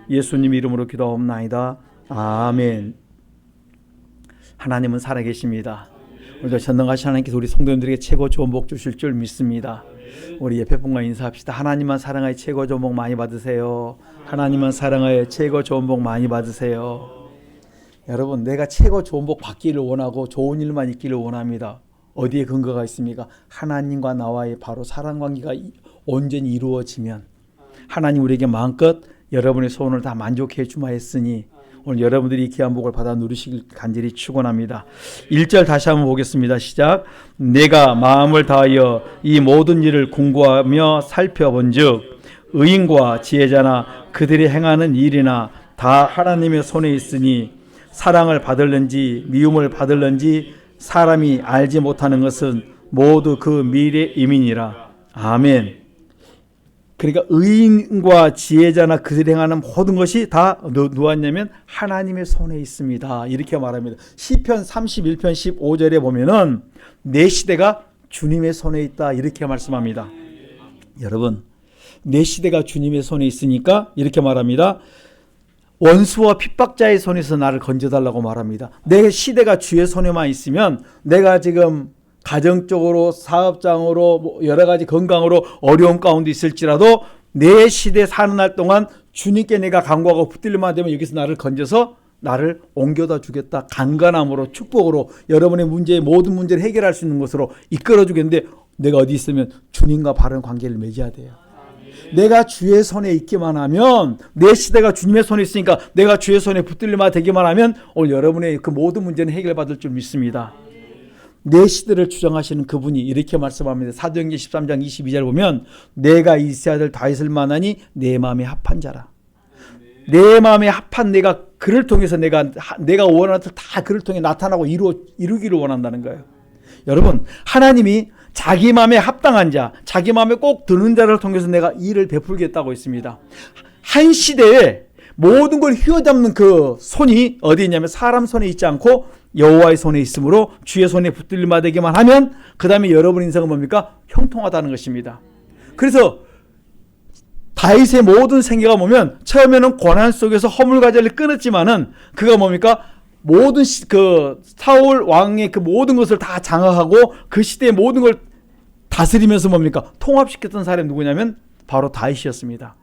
예수님 이름으로 기도하옵나이다. 아멘. 하나님은 살아계십니다. 오늘도 전능하신 하나님께서 우리 성도님들에게 최고 좋은 복 주실 줄 믿습니다. 우리 예배분과 인사합시다. 하나님만 사랑하여 최고 좋은 복 많이 받으세요. 하나님만 사랑하여 최고 좋은 복 많이 받으세요. 여러분, 내가 최고 좋은 복 받기를 원하고 좋은 일만 있기를 원합니다. 어디에 근거가 있습니까? 하나님과 나와의 바로 사랑관계가 온전히 이루어지면 하나님 우리에게 마음껏 여러분의 소원을 다 만족해 주마했으니 오늘 여러분들이 이 귀한 복을 받아 누리시길 간절히 축원합니다. 1절 다시 한번 보겠습니다. 시작. 내가 마음을 다하여 이 모든 일을 공부하며 살펴본즉 의인과 지혜자나 그들이 행하는 일이나 다 하나님의 손에 있으니 사랑을 받을는지 미움을 받을는지 사람이 알지 못하는 것은 모두 그 미래 이민이라. 아멘. 그러니까 의인과 지혜자나 그들이 행하는 모든 것이 다 누웠냐면 하나님의 손에 있습니다. 이렇게 말합니다. 시편 31편 15절에 보면은 내 시대가 주님의 손에 있다 이렇게 말씀합니다. 여러분, 내 시대가 주님의 손에 있으니까 이렇게 말합니다. 원수와 핍박자의 손에서 나를 건져달라고 말합니다. 내 시대가 주의 손에만 있으면 내가 지금 가정적으로 사업장으로 여러 가지 건강으로 어려움 가운데 있을지라도 내 시대 사는 날 동안 주님께 내가 간구하고 붙들리만 되면 여기서 나를 건져서 나를 옮겨다 주겠다. 강건함으로 축복으로 여러분의 문제의 모든 문제를 해결할 수 있는 것으로 이끌어 주겠는데 내가 어디 있으면 주님과 바른 관계를 맺어야 돼요. 내가 주의 손에 있기만 하면 내 시대가 주님의 손에 있으니까 내가 주의 손에 붙들리만 되기만 하면 오늘 여러분의 그 모든 문제는 해결받을 줄 믿습니다. 내 시대를 주장하시는 그분이 이렇게 말씀합니다. 사도행전 13장 22절 보면 내가 이세 아들 다윗을 만나니 내 마음에 합한 자라. 내 마음에 합한 내가 그를 통해서 내가 원하는 것을 다 그를 통해 나타나고 이루기를 원한다는 거예요. 여러분, 하나님이 자기 마음에 합당한 자, 자기 마음에 꼭 드는 자를 통해서 내가 일을 베풀겠다고 했습니다. 한 시대에 모든 걸 휘어잡는 그 손이 어디 있냐면 사람 손에 있지 않고 여호와의 손에 있으므로 주의 손에 붙들림만 되기만 하면 그 다음에 여러분 인생은 뭡니까? 형통하다는 것입니다. 그래서 다윗의 모든 생애가 보면 처음에는 고난 속에서 허물과제를 끊었지만은 그가 뭡니까? 모든 그 사울 왕의 그 모든 것을 다 장악하고 그 시대의 모든 걸 다스리면서 뭡니까? 통합시켰던 사람이 누구냐면 바로 다윗이었습니다.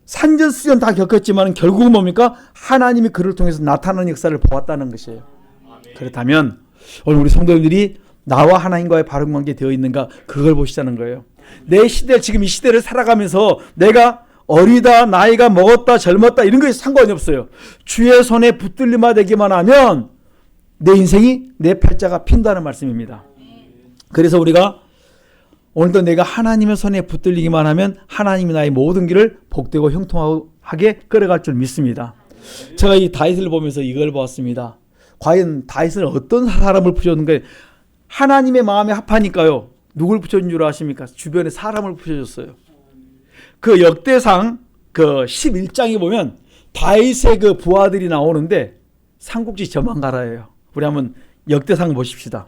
산전수전 다 겪었지만 결국은 뭡니까? 하나님이 그를 통해서 나타나는 역사를 보았다는 것이에요. 그렇다면 오늘 우리 성도님들이 나와 하나님과의 바른 관계 되어 있는가 그걸 보시자는 거예요. 내 시대 지금 이 시대를 살아가면서 내가 어리다 나이가 먹었다 젊었다 이런 것이 상관이 없어요. 주의 손에 붙들림만 되기만 하면 내 인생이 내 팔자가 핀다는 말씀입니다. 그래서 우리가 오늘도 내가 하나님의 손에 붙들리기만 하면 하나님이 나의 모든 길을 복되고 형통하게 끌어갈 줄 믿습니다. 제가 이 다윗을 보면서 이걸 보았습니다. 과연 다윗은 어떤 사람을 붙여줬는가? 하나님의 마음에 합하니까요. 누굴 붙여준 줄 아십니까? 주변에 사람을 붙여줬어요. 그 역대상 그 11장에 보면 다윗의 그 부하들이 나오는데 삼국지 저만가라예요. 우리 한번 역대상 보십시다.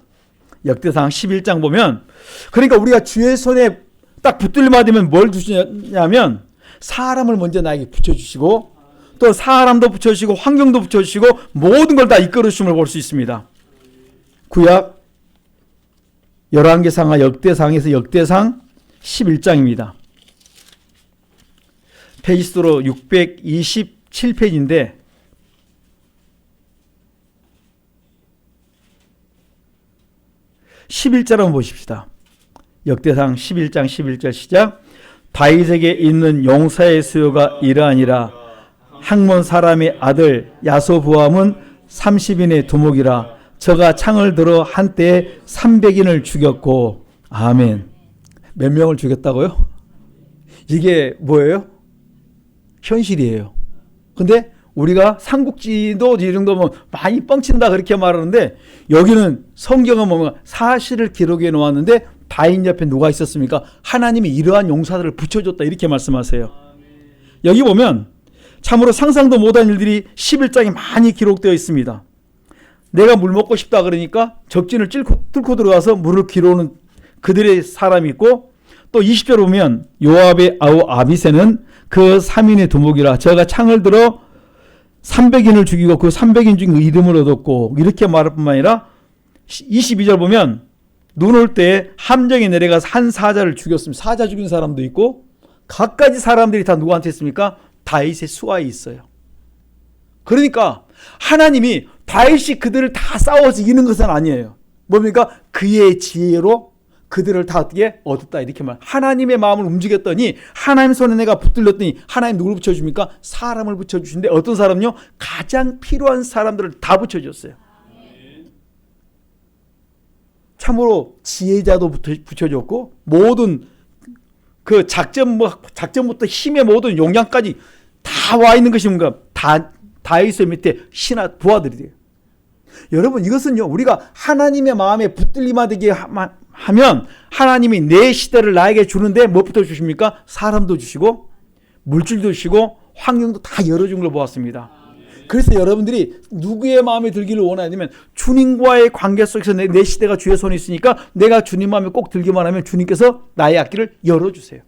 역대상 11장 보면 그러니까 우리가 주의 손에 딱 붙들리면 되면 뭘 주시냐면 사람을 먼저 나에게 붙여주시고 또 사람도 붙여주시고 환경도 붙여주시고 모든 걸 다 이끌어주심을 볼 수 있습니다. 구약 11개상과 역대상에서 역대상 11장입니다. 페이지수로 627페이지인데 (11절) 한번 보십시다. 역대상 11장 11절 시작. 다윗에게 있는 용사의 수요가 이러하니라. 학몬 사람의 아들 야소부암은 30인의 두목이라. 저가 창을 들어 한때에 300인을 죽였고. 아멘. 몇 명을 죽였다고요? 이게 뭐예요? 현실이에요. 근데 우리가 삼국지도 이 정도면 많이 뻥친다 그렇게 말하는데 여기는 성경은 뭔가 사실을 기록해 놓았는데 다윗 옆에 누가 있었습니까? 하나님이 이러한 용사들을 붙여줬다 이렇게 말씀하세요. 여기 보면 참으로 상상도 못한 일들이 11장에 많이 기록되어 있습니다. 내가 물 먹고 싶다 그러니까 적진을 뚫고 들어가서 물을 기르는 그들의 사람이 있고 또 20절 보면 요압의 아우 아비새는 그 3인의 두목이라 저가 창을 들어 300인을 죽이고 그 300인 중에 이름을 얻었고 이렇게 말할 뿐만 아니라 22절 보면 눈 올 때 함정에 내려가서 한 사자를 죽였습니다. 사자 죽인 사람도 있고 갖가지 사람들이 다 누구한테 있습니까? 다윗의 수하에 있어요. 그러니까 하나님이 다윗이 그들을 다 싸워서 이기는 것은 아니에요. 뭡니까? 그의 지혜로 그들을 다 어떻게 얻었다 이렇게 말. 하나님의 마음을 움직였더니 하나님 손에 내가 붙들렸더니 하나님 누구를 붙여줍니까? 사람을 붙여주신데 어떤 사람요? 가장 필요한 사람들을 다 붙여줬어요. 참으로 지혜자도 붙여줬고 모든 그 작전부터 힘의 모든 용량까지 다 와 있는 것이 뭔가 다윗의 밑에 신하 부하들이 돼요. 여러분 이것은요 우리가 하나님의 마음에 붙들리만 되게 하면 하나님이 내 시대를 나에게 주는데 무엇부터 주십니까? 사람도 주시고 물질도 주시고 환경도 다 열어준 걸 보았습니다. 그래서 여러분들이 누구의 마음에 들기를 원하냐면 주님과의 관계 속에서 내 시대가 주의 손에 있으니까 내가 주님 마음에 꼭 들기만 하면 주님께서 나의 앞길을 열어주세요.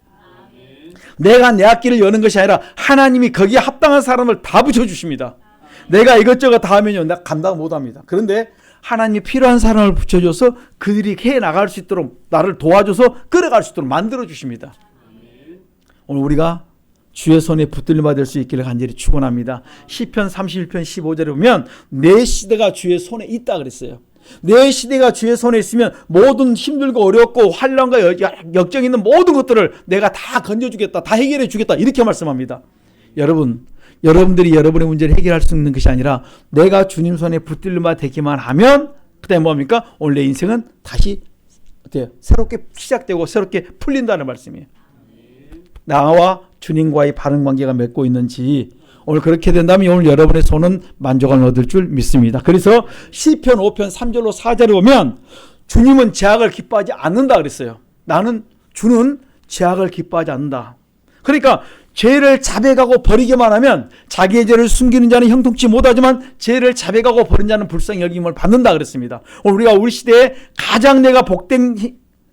내가 내 앞길을 여는 것이 아니라 하나님이 거기에 합당한 사람을 다 붙여주십니다. 내가 이것저것 다 하면요 나 감당 못합니다. 그런데 하나님이 필요한 사람을 붙여줘서 그들이 해나갈 수 있도록 나를 도와줘서 끌어갈 수 있도록 만들어주십니다. 오늘 우리가 주의 손에 붙들림받아 될 수 있기를 간절히 축원합니다. 시편 31편 15절에 보면 내 시대가 주의 손에 있다 그랬어요. 내 시대가 주의 손에 있으면 모든 힘들고 어렵고 환난과 역정이 있는 모든 것들을 내가 다 건져주겠다, 다 해결해 주겠다 이렇게 말씀합니다. 여러분들이 여러분의 문제를 해결할 수 있는 것이 아니라 내가 주님 손에 붙들림받아 되기만 하면 그다음에 뭡니까? 오늘 내 인생은 다시 어때요? 새롭게 시작되고 새롭게 풀린다는 말씀이에요. 나와 주님과의 바른 관계가 맺고 있는지 오늘 그렇게 된다면 오늘 여러분의 손은 만족을 얻을 줄 믿습니다. 그래서 시편 5편 3절로 4절에 보면 주님은 죄악을 기뻐하지 않는다 그랬어요. 주는 죄악을 기뻐하지 않는다. 그러니까 죄를 자백하고 버리기만 하면 자기의 죄를 숨기는 자는 형통치 못하지만 죄를 자백하고 버린 자는 불쌍히 여김을 받는다 그랬습니다. 오늘 우리가 우리 시대에 가장 내가 복된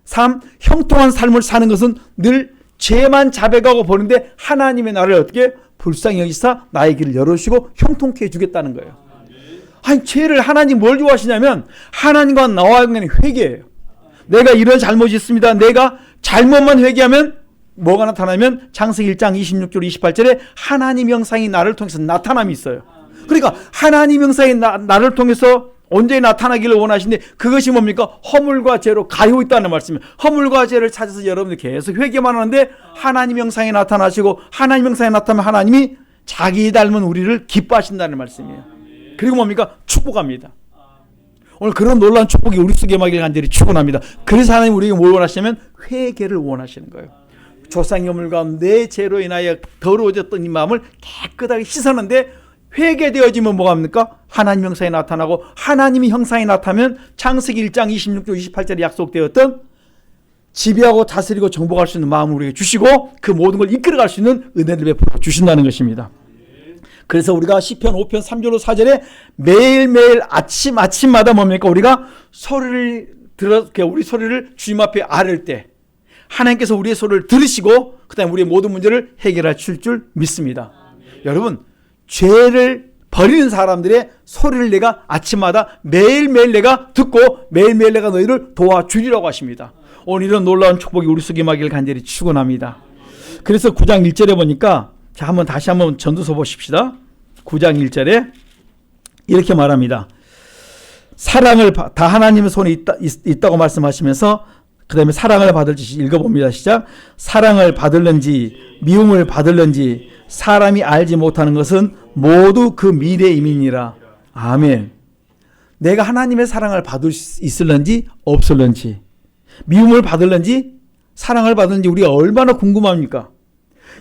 삶, 형통한 삶을 사는 것은 늘 죄만 자백하고 버리는데 하나님의 나를 어떻게 불쌍히 여기사 나의 길을 열어주시고 형통케 해주겠다는 거예요. 아니 죄를 하나님 뭘 좋아하시냐면 하나님과 나와의 관계는 회개예요. 내가 이런 잘못이 있습니다. 내가 잘못만 회개하면 뭐가 나타나면 창세기 1장 26절 28절에 하나님 형상이 나를 통해서 나타남이 있어요. 그러니까 하나님 형상이 나를 통해서 언제 나타나기를 원하시는데 그것이 뭡니까? 허물과 죄로 가요 있다는 말씀이에요. 허물과 죄를 찾아서 여러분들 계속 회개만 하는데 하나님 형상이 나타나시고 하나님 형상이 나타나면 하나님이 자기 닮은 우리를 기뻐하신다는 말씀이에요. 그리고 뭡니까? 축복합니다. 오늘 그런 놀라운 축복이 우리 속에 임하기를 간절히 축원합니다. 그래서 하나님 우리에게 뭘 원하시냐면 회개를 원하시는 거예요. 조상의 허물 가운데 내 죄로 인하여 더러워졌던 이 마음을 깨끗하게 씻었는데 회개되어지면 뭐가 합니까? 하나님 형상이 나타나고 하나님이 형상이 나타나면 창세기 1장 26절 28절에 약속되었던 지배하고 다스리고 정복할 수 있는 마음을 우리에게 주시고 그 모든 걸 이끌어갈 수 있는 은혜를 베풀어 주신다는 것입니다. 그래서 우리가 시편 5편 3절로 4절에 매일매일 아침마다 뭡니까? 우리가 소리를 우리 소리를 주님 앞에 아뢰을 때 하나님께서 우리의 소리를 들으시고 그 다음에 우리의 모든 문제를 해결할 줄 믿습니다. 여러분 죄를 버리는 사람들의 소리를 내가 아침마다 매일매일 내가 듣고 매일매일 내가 너희를 도와주리라고 하십니다. 오늘 이런 놀라운 축복이 우리 속에 임하기를 간절히 축원합니다. 그래서 9장 1절에 보니까 자 다시 한번 전도서 보십시다. 9장 1절에 이렇게 말합니다. 사랑을 다 하나님의 손에 있다고 말씀하시면서 그 다음에 사랑을 받을지 읽어봅니다. 시작. 사랑을 받을는지 미움을 받을는지 사람이 알지 못하는 것은 모두 그 미래임이니라. 아멘. 내가 하나님의 사랑을 받을 수 있을는지 없을는지 미움을 받을는지 사랑을 받을는지 우리가 얼마나 궁금합니까?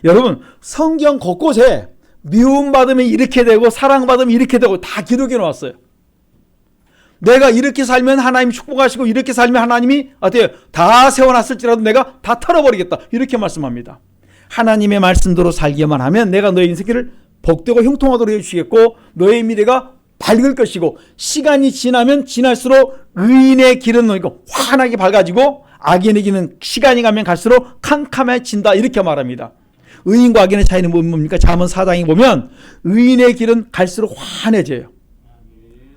여러분 성경 곳곳에 미움받으면 이렇게 되고 사랑받으면 이렇게 되고 다 기록해 놓았어요. 내가 이렇게 살면 하나님이 축복하시고 이렇게 살면 하나님이 어때요? 다 세워놨을지라도 내가 다 털어버리겠다 이렇게 말씀합니다. 하나님의 말씀대로 살기만 하면 내가 너의 인생길을 복되고 형통하도록 해주시겠고 너의 미래가 밝을 것이고 시간이 지나면 지날수록 의인의 길은 환하게 밝아지고 악인의 길은 시간이 가면 갈수록 캄캄해진다 이렇게 말합니다. 의인과 악인의 차이는 뭡니까? 잠언 4장에 보면 의인의 길은 갈수록 환해져요.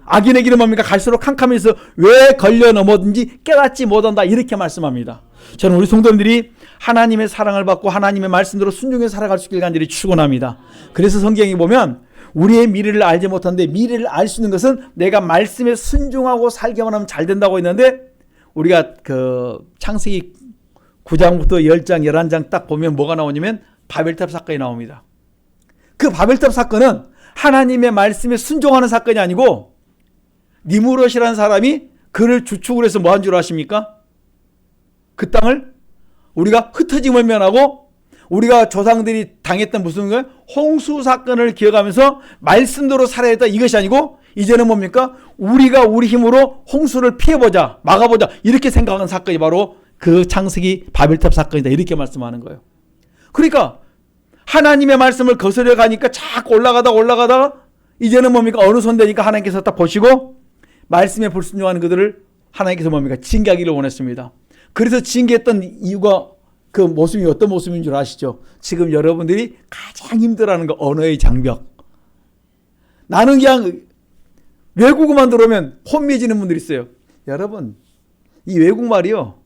악인의 길은 뭡니까? 갈수록 캄캄해서 왜 걸려 넘어든지 깨닫지 못한다, 이렇게 말씀합니다. 저는 우리 성도님들이 하나님의 사랑을 받고 하나님의 말씀대로 순종해서 살아갈 수 있길 간절히 축원합니다. 그래서 성경에 보면 우리의 미래를 알지 못하는데 미래를 알 수 있는 것은 내가 말씀에 순종하고 살기만 하면 잘 된다고 했는데, 우리가 그 창세기 9장부터 10장 11장 딱 보면 뭐가 나오냐면 바벨탑 사건이 나옵니다. 그 바벨탑 사건은 하나님의 말씀에 순종하는 사건이 아니고 니무롯이라는 사람이 그를 주축을 해서 뭐 한 줄 아십니까? 그 땅을 우리가 흩어짐을 면하고 우리가 조상들이 당했던 무슨 거예요? 홍수 사건을 기억하면서 말씀대로 살아야 했다, 이것이 아니고 이제는 뭡니까? 우리가 우리 힘으로 홍수를 피해보자, 막아보자, 이렇게 생각하는 사건이 바로 그 창세기 바벨탑 사건이다, 이렇게 말씀하는 거예요. 그러니까 하나님의 말씀을 거스려 가니까 자꾸 올라가다가 이제는 뭡니까? 어느 손 되니까 하나님께서 딱 보시고 말씀에 불순종하는 그들을 하나님께서 뭡니까? 징계하기를 원했습니다. 그래서 징계했던 이유가 그 모습이 어떤 모습인 줄 아시죠? 지금 여러분들이 가장 힘들어하는 거, 언어의 장벽. 나는 그냥 외국어만 들어오면 혼미해지는 분들이 있어요. 여러분, 이 외국말이요,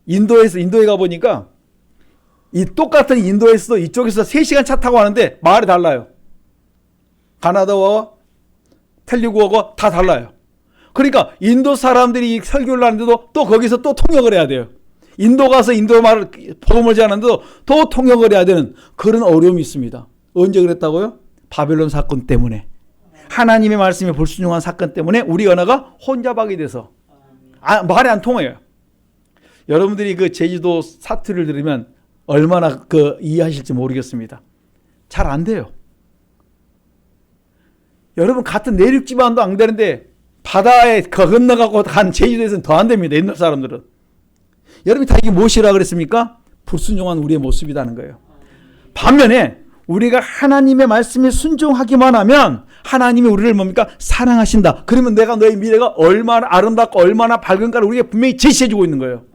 인도에 가보니까 이 똑같은 인도에서도 이쪽에서 3시간 차 타고 하는데 말이 달라요. 가나다어와 텔리구어가 다 달라요. 그러니까 인도 사람들이 설교를 하는데도 또 거기서 또 통역을 해야 돼요. 인도 가서 인도 말을 복음을 전하는데도 또 통역을 해야 되는 그런 어려움이 있습니다. 언제 그랬다고요? 바벨론 사건 때문에. 하나님의 말씀에 불순종한 사건 때문에 우리 언어가 혼잡하게 돼서 말이 안 통해요. 여러분들이 그 제주도 사투리를 들으면 얼마나 그 이해하실지 모르겠습니다. 잘 안 돼요. 여러분, 같은 내륙 지방도 안 되는데 바다에 건너가고 간 제주도에서는 더 안 됩니다. 옛날 사람들은. 여러분이 다 이게 무엇이라 그랬습니까? 불순종한 우리의 모습이라는 거예요. 반면에 우리가 하나님의 말씀에 순종하기만 하면 하나님이 우리를 뭡니까? 사랑하신다. 그러면 내가 너의 미래가 얼마나 아름답고 얼마나 밝은가를 우리가 분명히 제시해주고 있는 거예요.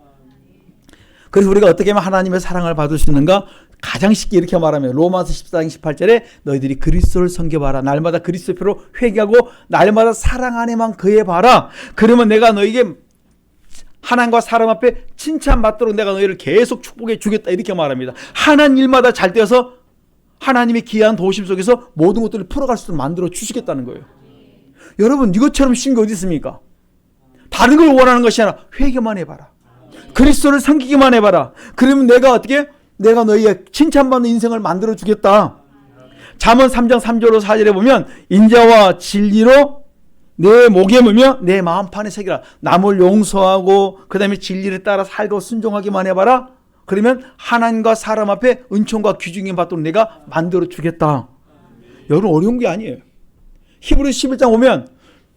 그래서 우리가 어떻게 하면 하나님의 사랑을 받을 수 있는가? 가장 쉽게 이렇게 말하면 로마서 14장 18절에 너희들이 그리스도를 섬겨봐라. 날마다 그리스도 표로 회개하고 날마다 사랑 안에만 거해봐라. 그러면 내가 너에게 하나님과 사람 앞에 칭찬받도록 내가 너희를 계속 축복해 주겠다, 이렇게 말합니다. 하나님 일마다 잘 되어서 하나님의 귀한 도우심 속에서 모든 것들을 풀어갈 수 있도록 만들어 주시겠다는 거예요. 여러분, 이것처럼 쉬운 게 어디 있습니까? 다른 걸 원하는 것이 아니라 회개만 해봐라. 그리스도를 섬기기만 해봐라. 그러면 내가 어떻게? 내가 너희의 칭찬받는 인생을 만들어 주겠다. 잠언 3장 3절로 4절에 보면 인자와 진리로 내 목에 물며 내 마음판에 새기라. 남을 용서하고 그 다음에 진리를 따라 살고 순종하기만 해봐라. 그러면 하나님과 사람 앞에 은총과 귀중히 받도록 내가 만들어 주겠다. 여러분, 어려운 게 아니에요. 히브리서 11장 보면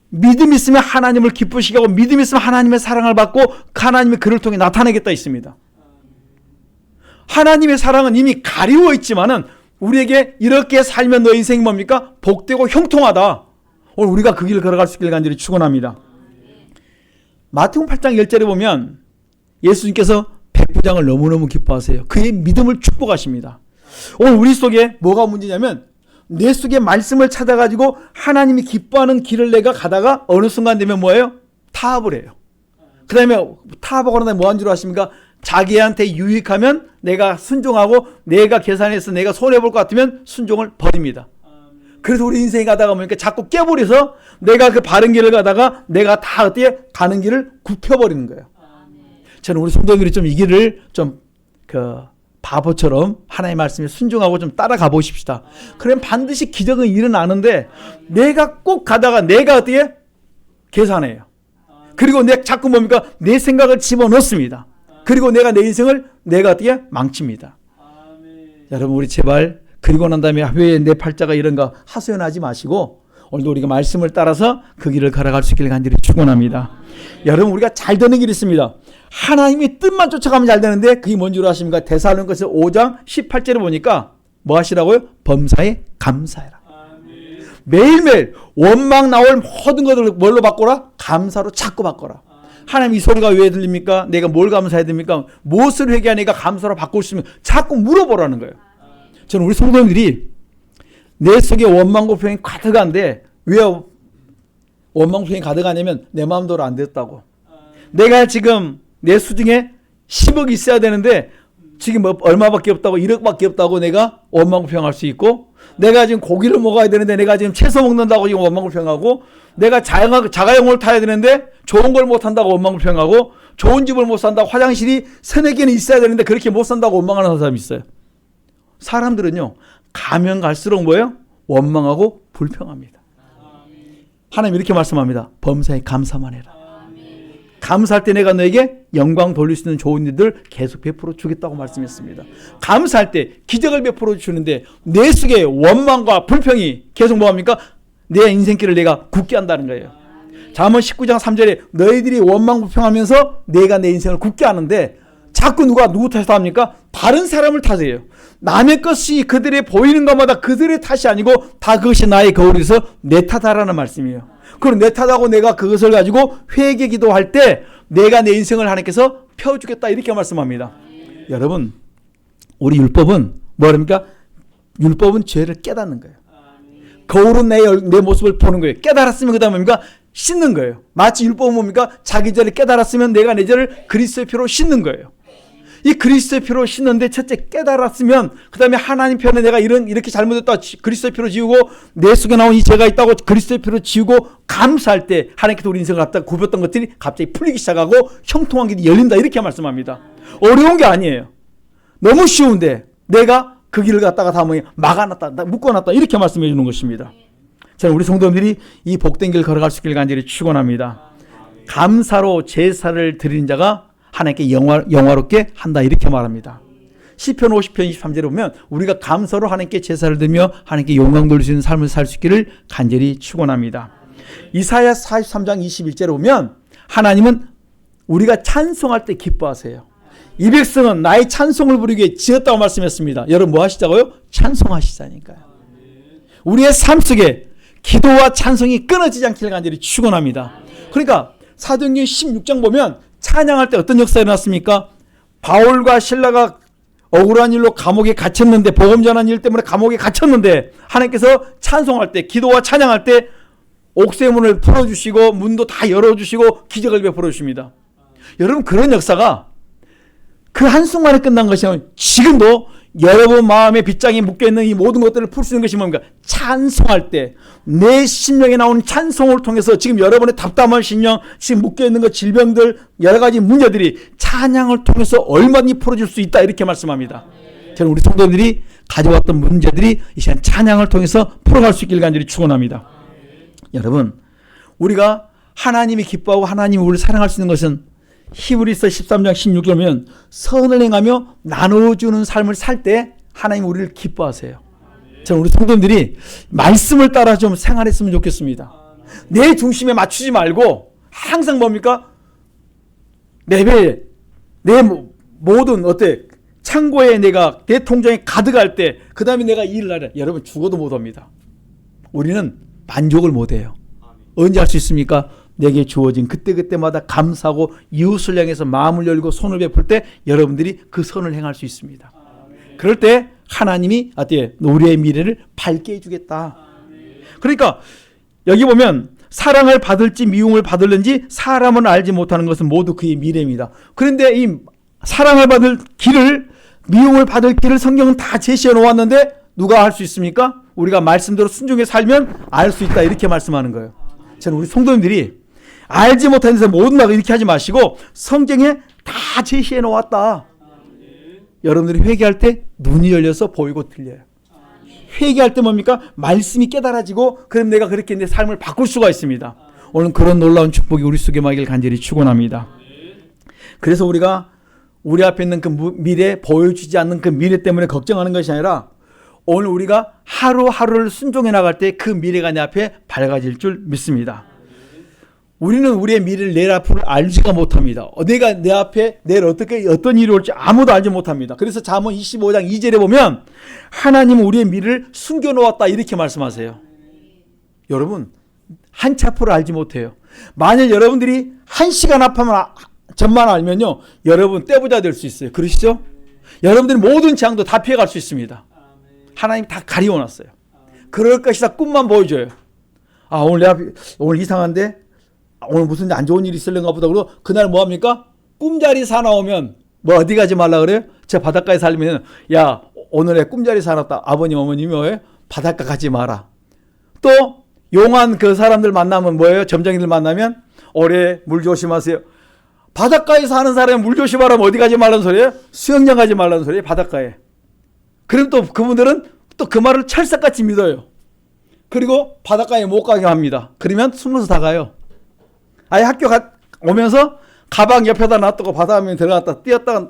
믿음 있으면 하나님을 기쁘시게 하고 믿음 있으면 하나님의 사랑을 받고 하나님의 그를 통해 나타내겠다 있습니다. 하나님의 사랑은 이미 가리워 있지만은 우리에게 이렇게 살면 너 인생이 뭡니까? 복되고 형통하다. 오늘 우리가 그 길을 걸어갈 수 있길 간절히 축원합니다. 마태복음 8장 10절에 보면 예수님께서 백부장을 너무너무 기뻐하세요. 그의 믿음을 축복하십니다. 오늘 우리 속에 뭐가 문제냐면 내 속에 말씀을 찾아가지고 하나님이 기뻐하는 길을 내가 가다가 어느 순간 되면 뭐예요? 타협을 해요. 그 다음에 타협하고 난 다음에 뭐 한 줄 아십니까? 자기한테 유익하면 내가 순종하고 내가 계산해서 내가 손해볼 것 같으면 순종을 버립니다. 그래서 우리 인생이 가다가 보니까 자꾸 깨버려서 내가 그 바른 길을 가다가 내가 다 어떻게 가는 길을 굽혀버리는 거예요. 저는 우리 성도들이 좀 이 길을 좀 바보처럼 하나님의 말씀에 순종하고 좀 따라가 보십시다. 그러면 반드시 기적은 일어나는데 내가 꼭 가다가 내가 어떻게 계산해요. 그리고 내가 자꾸 뭡니까? 내 생각을 집어넣습니다. 그리고 내가 내 인생을 내가 어떻게 망칩니다. 여러분, 우리 제발 그리고 난 다음에 왜 내 팔자가 이런가 하소연하지 마시고 오늘도 우리가 말씀을 따라서 그 길을 걸어갈 수 있기를 간절히 축원합니다. 여러분, 우리가 잘 되는 길이 있습니다. 하나님의 뜻만 쫓아가면 잘 되는데 그게 뭔 줄 아십니까? 데살로니가서 5장 18절에 보니까 뭐 하시라고요? 범사에 감사해라. 매일매일 원망 나올 모든 것들을 뭘로 바꿔라? 감사로 자꾸 바꿔라. 하나님, 이 소리가 왜 들립니까? 내가 뭘 감사해야 됩니까? 무엇을 회개하니까 감사로 바꿀 수 있으면 자꾸 물어보라는 거예요. 저는 우리 성도님들이 내 속에 원망고평이 가득한데 왜 원망고평이 가득하냐면 내 마음대로 안 됐다고. 내가 지금 내 수중에 10억이 있어야 되는데 지금 얼마밖에 없다고 1억밖에 없다고 내가 원망고평할 수 있고, 내가 지금 고기를 먹어야 되는데 내가 지금 채소 먹는다고 지금 원망고평하고, 내가 자가용을 타야 되는데 좋은 걸 못 탄다고 원망고평하고, 좋은 집을 못 산다고 화장실이 3-4개는 있어야 되는데 그렇게 못 산다고 원망하는 사람이 있어요. 사람들은요 가면 갈수록 뭐예요? 원망하고 불평합니다. 하나님 이렇게 말씀합니다. 범사에 감사만 해라. 감사할 때 내가 너에게 영광 돌릴 수 있는 좋은 일들 계속 베풀어 주겠다고 말씀했습니다. 감사할 때 기적을 베풀어 주는데 내 속에 원망과 불평이 계속 뭐합니까? 내 인생길을 내가 굳게 한다는 거예요. 잠언 19장 3절에 너희들이 원망 불평하면서 내가 내 인생을 굳게 하는데, 자꾸 누구 탓을 합니까? 다른 사람을 탓해요. 남의 것이 그들의 보이는 것마다 그들의 탓이 아니고 다 그것이 나의 거울에서 내 탓하라는 말씀이에요. 그럼 내 탓하고 내가 그것을 가지고 회개 기도할 때 내가 내 인생을 하나님께서 펴주겠다 이렇게 말씀합니다. 여러분, 우리 율법은 뭐랍니까? 율법은 죄를 깨닫는 거예요. 거울은 내 모습을 보는 거예요. 깨달았으면 그 다음에 뭡니까? 씻는 거예요. 마치 율법은 뭡니까? 자기 죄를 깨달았으면 내가 내 죄를 그리스도의 피로 씻는 거예요. 이 그리스도의 피로 씻는데 첫째 깨달았으면 그 다음에 하나님 편에 내가 이렇게 잘못했다 그리스도의 피로 지우고, 내 속에 나온 이 죄가 있다고 그리스도의 피로 지우고 감사할 때 하나님께서 우리 인생을 갖다가 굽혔던 것들이 갑자기 풀리기 시작하고 형통한 길이 열린다 이렇게 말씀합니다. 어려운 게 아니에요. 너무 쉬운데 내가 그 길을 갖다가 다 막아놨다 묶어놨다 이렇게 말씀해 주는 것입니다. 저는 우리 성도님들이 이 복된 길 걸어갈 수 있기를 간절히 축원합니다. 감사로 제사를 드리는 자가 하나님께 영화롭게 한다 이렇게 말합니다. 시편 50편 23절에 보면 우리가 감사로 하나님께 제사를 드리며 하나님께 영광 돌릴 수 있는 삶을 살 수 있기를 간절히 축원합니다. 이사야 43장 21절에 보면 하나님은 우리가 찬송할 때 기뻐하세요. 이 백성은 나의 찬송을 부르기 위해 지었다고 말씀했습니다. 여러분 뭐 하시자고요? 찬송하시자니까요. 우리의 삶 속에 기도와 찬송이 끊어지지 않기를 간절히 축원합니다. 그러니까 사도행전 16장 보면 찬양할 때 어떤 역사가 일어났습니까? 바울과 실라가 억울한 일로 감옥에 갇혔는데, 복음 전한 일 때문에 감옥에 갇혔는데 하나님께서 찬송할 때, 기도와 찬양할 때 옥새문을 풀어주시고 문도 다 열어주시고 기적을 베풀어 주십니다. 여러분, 그런 역사가 그 한순간에 끝난 것이 아니라 지금도 여러분 마음에 빗장이 묶여있는 이 모든 것들을 풀 수 있는 것이 뭡니까? 찬송할 때 내 심령에 나오는 찬송을 통해서 지금 여러분의 답답한 심령, 지금 묶여있는 것, 질병들, 여러 가지 문제들이 찬양을 통해서 얼마든지 풀어줄 수 있다 이렇게 말씀합니다. 저는 우리 성도들이 가져왔던 문제들이 이 시간 찬양을 통해서 풀어갈 수 있기를 간절히 축원합니다. 여러분, 우리가 하나님이 기뻐하고 하나님이 우리를 사랑할 수 있는 것은 히브리서 13장 16절에 보면 선을 행하며 나눠주는 삶을 살 때 하나님 우리를 기뻐하세요. 저는 우리 성도들이 말씀을 따라 좀 생활했으면 좋겠습니다. 내 중심에 맞추지 말고 항상 뭡니까? 내 배에 내 모든 창고에 내 통장에 가득할 때 그 다음에 내가 일을 하려. 여러분 죽어도 못합니다. 우리는 만족을 못해요. 언제 할 수 있습니까? 내게 주어진 그때그때마다 감사하고 이웃을 향해서 마음을 열고 손을 베풀 때 여러분들이 그 선을 행할 수 있습니다. 그럴 때 하나님이 우리의 미래를 밝게 해주겠다. 그러니까 여기 보면 사랑을 받을지 미움을 받을는지 사람은 알지 못하는 것은 모두 그의 미래입니다. 그런데 이 사랑을 받을 길을, 미움을 받을 길을 성경은 다 제시해 놓았는데 누가 할 수 있습니까? 우리가 말씀대로 순종해 살면 알 수 있다 이렇게 말씀하는 거예요. 저는 우리 성도님들이 알지 못하는 데서 모든 거 이렇게 하지 마시고 성경에 다 제시해 놓았다. 여러분들이 회개할 때 눈이 열려서 보이고 들려요. 회개할 때 뭡니까? 말씀이 깨달아지고 그럼 내가 그렇게 내 삶을 바꿀 수가 있습니다. 오늘 그런 놀라운 축복이 우리 속에 임하기를 간절히 축원합니다. 그래서 우리가 우리 앞에 있는 그 미래, 보여주지 않는 그 미래 때문에 걱정하는 것이 아니라 오늘 우리가 하루하루를 순종해 나갈 때 그 미래가 내 앞에 밝아질 줄 믿습니다. 우리는 우리의 미래를 내일 앞을 알지가 못합니다. 내가 내 앞에 내일 어떤 일이 올지 아무도 알지 못합니다. 그래서 잠언 25장 2절에 보면 하나님은 우리의 미래를 숨겨놓았다 이렇게 말씀하세요. 여러분, 한 치 앞을 알지 못해요. 만일 여러분들이 1시간 앞만 전만 알면요, 여러분 떼부자 될 수 있어요. 그러시죠? 여러분들이 모든 재앙도 다 피해갈 수 있습니다. 하나님 다 가리워놨어요. 그럴 것이다 꿈만 보여줘요. 아, 오늘 이상한데? 오늘 무슨 안 좋은 일이 있을런가 보다. 그러고 그날 뭐 합니까? 꿈자리 사나오면 뭐 어디 가지 말라 그래요? 저 바닷가에 살면 야, 오늘의 꿈자리 사놨다. 아버님 어머님이 뭐예요? 바닷가 가지 마라. 또 용한 그 사람들 만나면 뭐예요? 점쟁이들 만나면 올해 물 조심하세요. 바닷가에 사는 사람이 물 조심하라면 어디 가지 말라는 소리예요? 수영장 가지 말라는 소리예요. 바닷가에. 그럼 또 그분들은 또 그 말을 철석같이 믿어요. 그리고 바닷가에 못 가게 합니다. 그러면 숨어서 다 가요. 아예 오면서 가방 옆에다 놔두고 바닷가에 들어갔다 뛰었다가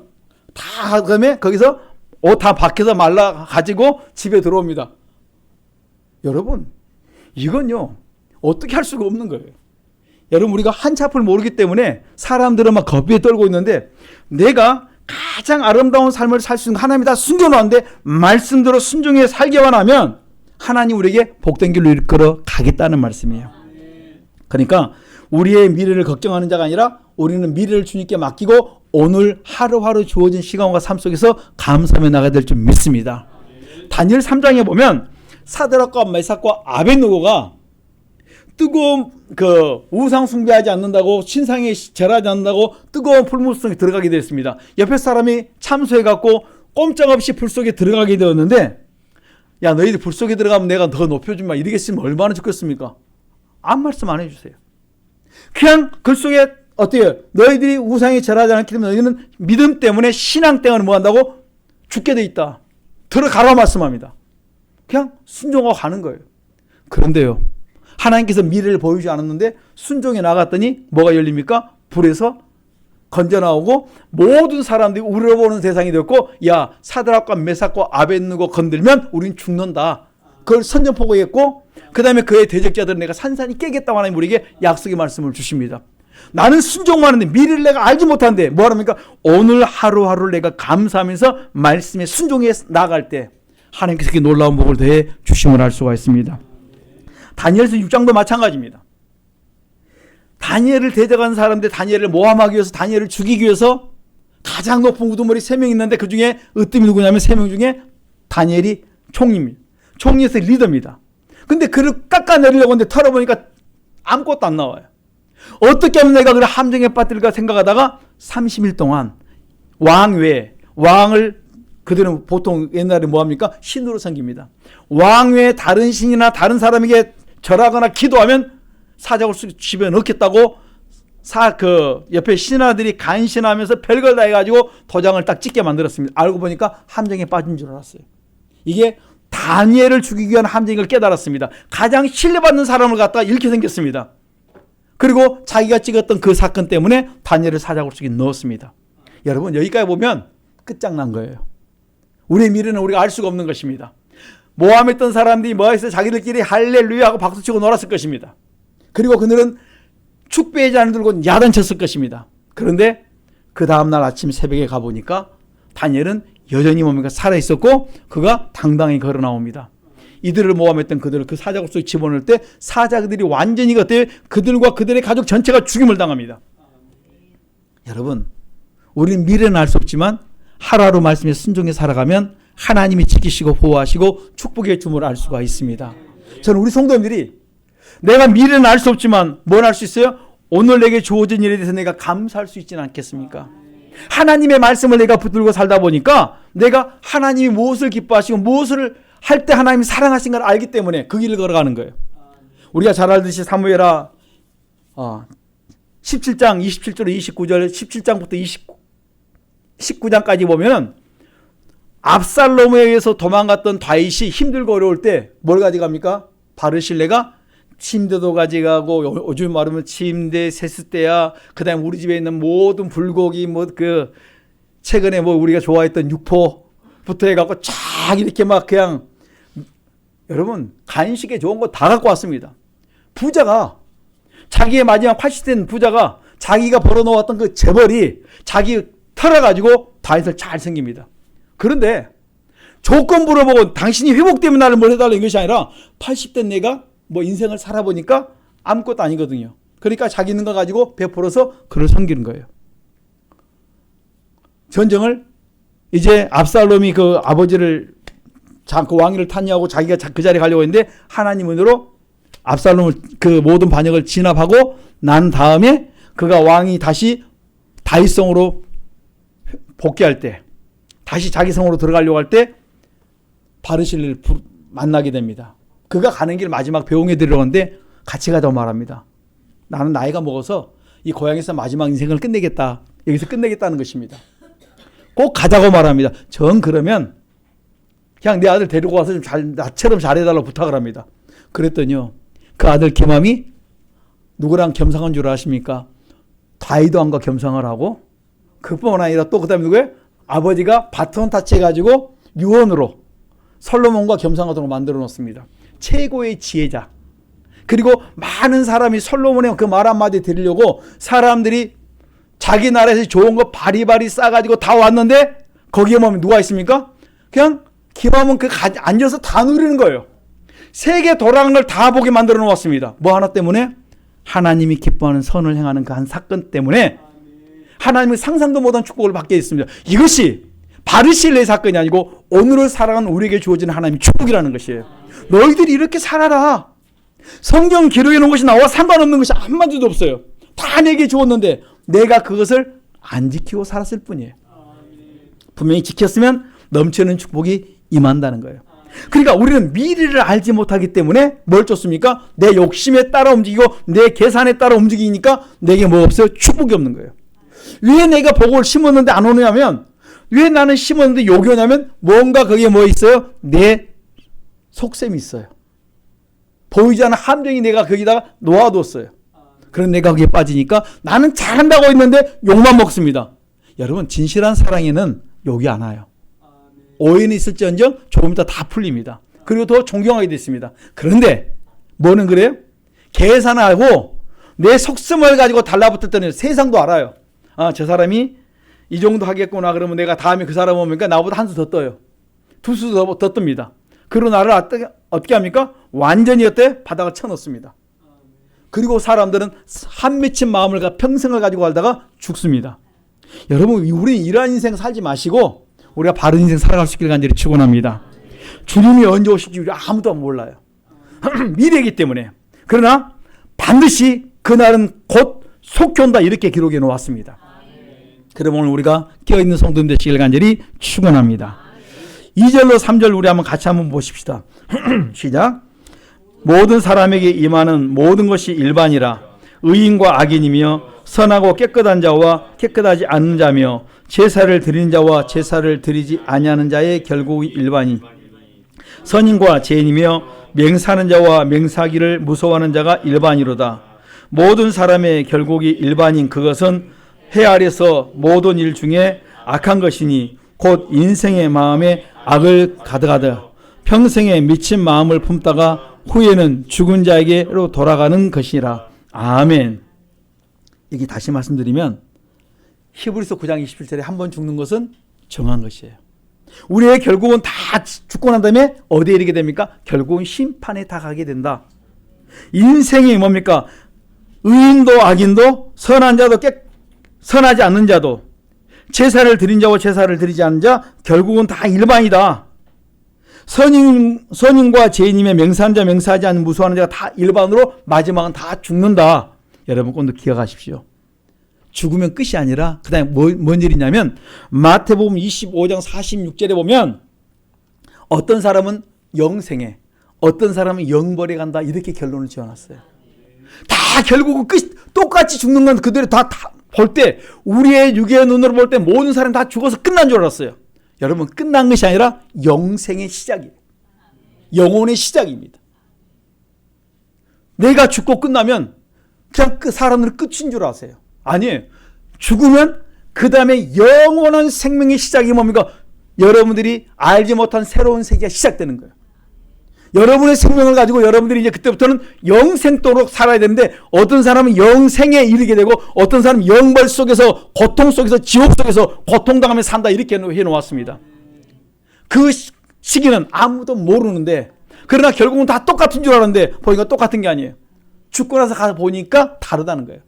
다 그다음에 거기서 옷 다 밖에서 말라 가지고 집에 들어옵니다. 여러분, 이건요 어떻게 할 수가 없는 거예요. 여러분, 우리가 한치 앞을 모르기 때문에 사람들은 막 겁에 떨고 있는데, 내가 가장 아름다운 삶을 살 수 있는 하나님이 다 숨겨놓았는데 말씀대로 순종해 살기만 하면 하나님 우리에게 복된 길로 이끌어 가겠다는 말씀이에요. 그러니까 우리의 미래를 걱정하는 자가 아니라 우리는 미래를 주님께 맡기고 오늘 하루하루 주어진 시간과 삶 속에서 감사하며 나가야 될 줄 믿습니다. 다니엘 3장에 보면 사드락과 메삭과 아벳느고가 뜨거운 그 우상 숭배하지 않는다고, 신상에 절하지 않는다고 뜨거운 풀무 속에 들어가게 되었습니다. 옆에 사람이 참소해갖고 꼼짝없이 불 속에 들어가게 되었는데, 야, 너희들 불 속에 들어가면 내가 더 높여주마 이러겠으면 얼마나 좋겠습니까? 아무 말씀 안 해주세요. 그냥 글 속에 어때요? 너희들이 우상에 절하지 않기 때문에 너희는 믿음 때문에, 신앙 때문에 뭐 한다고? 죽게 돼 있다. 들어가라 말씀합니다. 그냥 순종하고 가는 거예요. 그런데요, 하나님께서 미래를 보여주지 않았는데 순종해 나갔더니 뭐가 열립니까? 불에서 건져 나오고 모든 사람들이 우러러보는 대상이 되었고, 야, 사드락과 메삭과 아벳느고 건들면 우린 죽는다. 그걸 선전포고했고, 그 다음에 그의 대적자들은 내가 산산히 깨겠다고 하나님 우리에게 약속의 말씀을 주십니다. 나는 순종만 하는데 미래를 내가 알지 못하는데 뭐 합니까? 오늘 하루하루를 내가 감사하면서 말씀에 순종해 나갈 때 하나님께서 그 놀라운 복을 더해 주심을 알 수가 있습니다. 다니엘서 6장도 마찬가지입니다. 다니엘을 대적한 사람들, 다니엘을 모함하기 위해서, 다니엘을 죽이기 위해서 가장 높은 우두머리 3명 있는데 그 중에 으뜸이 누구냐면 3명 중에 다니엘이 총리입니다. 총리에서 리더입니다. 근데 그를 깎아내리려고 하는데 털어보니까 아무것도 안 나와요. 어떻게 하면 내가 그를 함정에 빠뜨릴까 생각하다가 30일 동안 왕 외에, 왕을 그들은 보통 옛날에 뭐합니까? 신으로 섬깁니다. 왕 외에 다른 신이나 다른 사람에게 절하거나 기도하면 사자굴 속에 집에 넣겠다고 그 옆에 신하들이 간신하면서 별걸 다 해가지고 도장을 딱 찍게 만들었습니다. 알고 보니까 함정에 빠진 줄 알았어요. 이게 다니엘을 죽이기 위한 함정을 깨달았습니다. 가장 신뢰받는 사람을 갖다가 잃게 생겼습니다. 그리고 자기가 찍었던 그 사건 때문에 다니엘을 사자굴 속에 넣었습니다. 여러분, 여기까지 보면 끝장난 거예요. 우리의 미래는 우리가 알 수가 없는 것입니다. 모함했던 사람들이 뭐해서 자기들끼리 할렐루야 하고 박수치고 놀았을 것입니다. 그리고 그들은 축배의 잔을 들고 야단쳤을 것입니다. 그런데 그 다음날 아침 새벽에 가보니까 다니엘은 여전히 뭡니까? 살아있었고 그가 당당히 걸어 나옵니다. 이들을 모함했던 그들을 그 사자굴 속에 집어넣을 때 사자들이 완전히 그때 그들과 그들의 가족 전체가 죽임을 당합니다. 여러분, 우리는 미래는 알 수 없지만 하루하루 말씀에 순종해 살아가면 하나님이 지키시고 보호하시고 축복의 주문을 알 수가 있습니다. 저는 우리 성도님들이 내가 미래는 알 수 없지만 뭘 알 수 있어요? 오늘 내게 주어진 일에 대해서 내가 감사할 수 있지는 않겠습니까? 하나님의 말씀을 내가 붙들고 살다 보니까 내가 하나님이 무엇을 기뻐하시고 무엇을 할 때 하나님이 사랑하신 걸 알기 때문에 그 길을 걸어가는 거예요. 우리가 잘 알듯이 사무엘하 17장 27절 29절 17장부터 19장까지 보면 압살롬에 의해서 도망갔던 다윗이 힘들고 어려울 때 뭘 가져갑니까? 바르실레가 침대도 가져가고, 요즘 말하면 침대, 세숫대야, 그 다음에 우리 집에 있는 모든 불고기, 최근에 우리가 좋아했던 육포부터 해갖고 쫙 이렇게 막 그냥, 여러분, 간식에 좋은 거 다 갖고 왔습니다. 부자가, 자기의 마지막 80대 부자가 자기가 벌어놓았던 그 재벌이 자기 털어가지고 다윗을 잘 섬깁니다. 그런데 조건 물어보고 당신이 회복되면 나를 뭘 해달라는 것이 아니라 80대 내가 인생을 살아보니까 아무것도 아니거든요. 그러니까 자기 있는 거 가지고 베풀어서 그를 섬기는 거예요. 전쟁을 이제 압살롬이 그 아버지를 그 왕위를 탄압하고 자기가 그 자리에 가려고 했는데 하나님 은혜로 압살롬을 그 모든 반역을 진압하고 난 다음에 그가 왕이 다시 다윗 성으로 복귀할 때, 다시 자기 성으로 들어가려고 할 때 바르실레를 만나게 됩니다. 그가 가는 길 마지막 배웅해 드리려는데 같이 가자고 말합니다. 나는 나이가 먹어서 이 고향에서 마지막 인생을 끝내겠다. 여기서 끝내겠다는 것입니다. 꼭 가자고 말합니다. 전 그러면 그냥 내 아들 데리고 와서 좀 나처럼 잘해달라고 부탁을 합니다. 그랬더니요, 그 아들 기맘이 누구랑 겸상한 줄 아십니까? 다윗 왕과 겸상을 하고, 그뿐만 아니라 또 그다음에 누구예요? 아버지가 바톤 타치해가지고 유언으로 솔로몬과 겸상하도록 만들어 놓습니다. 최고의 지혜자. 그리고 많은 사람이 솔로몬의 그 말 한마디 들으려고 사람들이 자기 나라에서 좋은 거 바리바리 싸가지고 다 왔는데 거기에 보면 누가 있습니까? 그냥 기맘은 앉아서 다 누리는 거예요. 세계 돌아가는 걸 다 보게 만들어 놓았습니다. 뭐 하나 때문에? 하나님이 기뻐하는 선을 행하는 그 한 사건 때문에 하나님이 상상도 못한 축복을 받게 됐습니다. 이것이 바르실레의 사건이 아니고 오늘을 살아가는 우리에게 주어지는 하나님의 축복이라는 것이에요. 너희들이 이렇게 살아라. 성경 기록해 놓은 것이 나와 상관없는 것이 한마디도 없어요. 다 내게 주었는데 내가 그것을 안 지키고 살았을 뿐이에요. 분명히 지켰으면 넘치는 축복이 임한다는 거예요. 그러니까 우리는 미래를 알지 못하기 때문에 뭘 쫓습니까? 내 욕심에 따라 움직이고 내 계산에 따라 움직이니까 내게 뭐 없어요? 축복이 없는 거예요. 왜 내가 복을 심었는데 안 오냐면, 왜 나는 심었는데 욕이 오냐면 뭔가 거기에 뭐 있어요? 내 속셈이 있어요. 보이지 않는 함정이 내가 거기다가 놓아뒀어요. 그런 내가 거기에 빠지니까 나는 잘한다고 했는데 욕만 먹습니다. 여러분, 진실한 사랑에는 욕이 안 와요. 오해는 있을지언정 조금 이따 다 풀립니다. 그리고 더 존경하게 됐습니다. 그런데 뭐는 그래요? 계산하고 내 속셈을 가지고 달라붙었더니 세상도 알아요. 아, 저 사람이 이 정도 하겠구나. 그러면 내가 다음에 그 사람 오니까 나보다 한 수 더 떠요. 두 수 더 뜹니다. 그리고 나를 어떻게 합니까? 완전히 바닥을 쳐놓습니다. 그리고 사람들은 한 맺힌 마음을 평생을 가지고 살다가 죽습니다. 여러분, 우리 이러한 인생 살지 마시고 우리가 바른 인생 살아갈 수 있기를 간절히 축원합니다. 주님이 언제 오실지 우리 아무도 몰라요. 미래이기 때문에. 그러나 반드시 그날은 곧 속히 온다, 이렇게 기록해 놓았습니다. 그럼 오늘 우리가 깨어있는 성도님 되시길 간절히 축원합니다. 2절로 3절 우리 같이 한번 보십시다. 시작. 모든 사람에게 임하는 모든 것이 일반이라. 의인과 악인이며 선하고 깨끗한 자와 깨끗하지 않은 자며 제사를 드리는 자와 제사를 드리지 아니하는 자의 결국이 일반이. 선인과 죄인이며 맹사하는 자와 맹사하기를 무서워하는 자가 일반이로다. 모든 사람의 결국이 일반인 그것은 해 아래서 모든 일 중에 악한 것이니 곧 인생의 마음에 악을 가득하다 평생에 미친 마음을 품다가 후에는 죽은 자에게로 돌아가는 것이라. 아멘. 이게 다시 말씀드리면 히브리서 9장 27절에 한 번 죽는 것은 정한 것이에요. 우리의 결국은 다 죽고 난 다음에 어디에 이르게 됩니까? 결국은 심판에 다 가게 된다. 인생이 뭡니까? 의인도 악인도 선한 자도 선하지 않는 자도 제사를 드린 자와 제사를 드리지 않는 자 결국은 다 일반이다. 선인과 죄인임의 맹사한 자 맹사하지 않는 무수하는 자가 다 일반으로 마지막은 다 죽는다. 여러분 꼭 기억하십시오. 죽으면 끝이 아니라 그 다음에 뭔 일이냐면 마태복음 25장 46절에 보면 어떤 사람은 영생에 어떤 사람은 영벌에 간다, 이렇게 결론을 지어놨어요. 다 결국은 똑같이 죽는 건 그들이 다 볼 때 우리의 육의 눈으로 볼 때 모든 사람이 다 죽어서 끝난 줄 알았어요. 여러분, 끝난 것이 아니라 영생의 시작이에요. 영혼의 시작입니다. 내가 죽고 끝나면 그냥 그 사람들은 끝인 줄 아세요. 아니에요. 죽으면 그 다음에 영원한 생명의 시작이 뭡니까? 여러분들이 알지 못한 새로운 세계가 시작되는 거예요. 여러분의 생명을 가지고 여러분들이 이제 그때부터는 영생도록 살아야 되는데 어떤 사람은 영생에 이르게 되고 어떤 사람은 영벌 속에서 고통 속에서 지옥 속에서 고통당하며 산다, 이렇게 해놓았습니다. 그 시기는 아무도 모르는데 그러나 결국은 다 똑같은 줄 알았는데 보니까 똑같은 게 아니에요. 죽고 나서 가서 보니까 다르다는 거예요.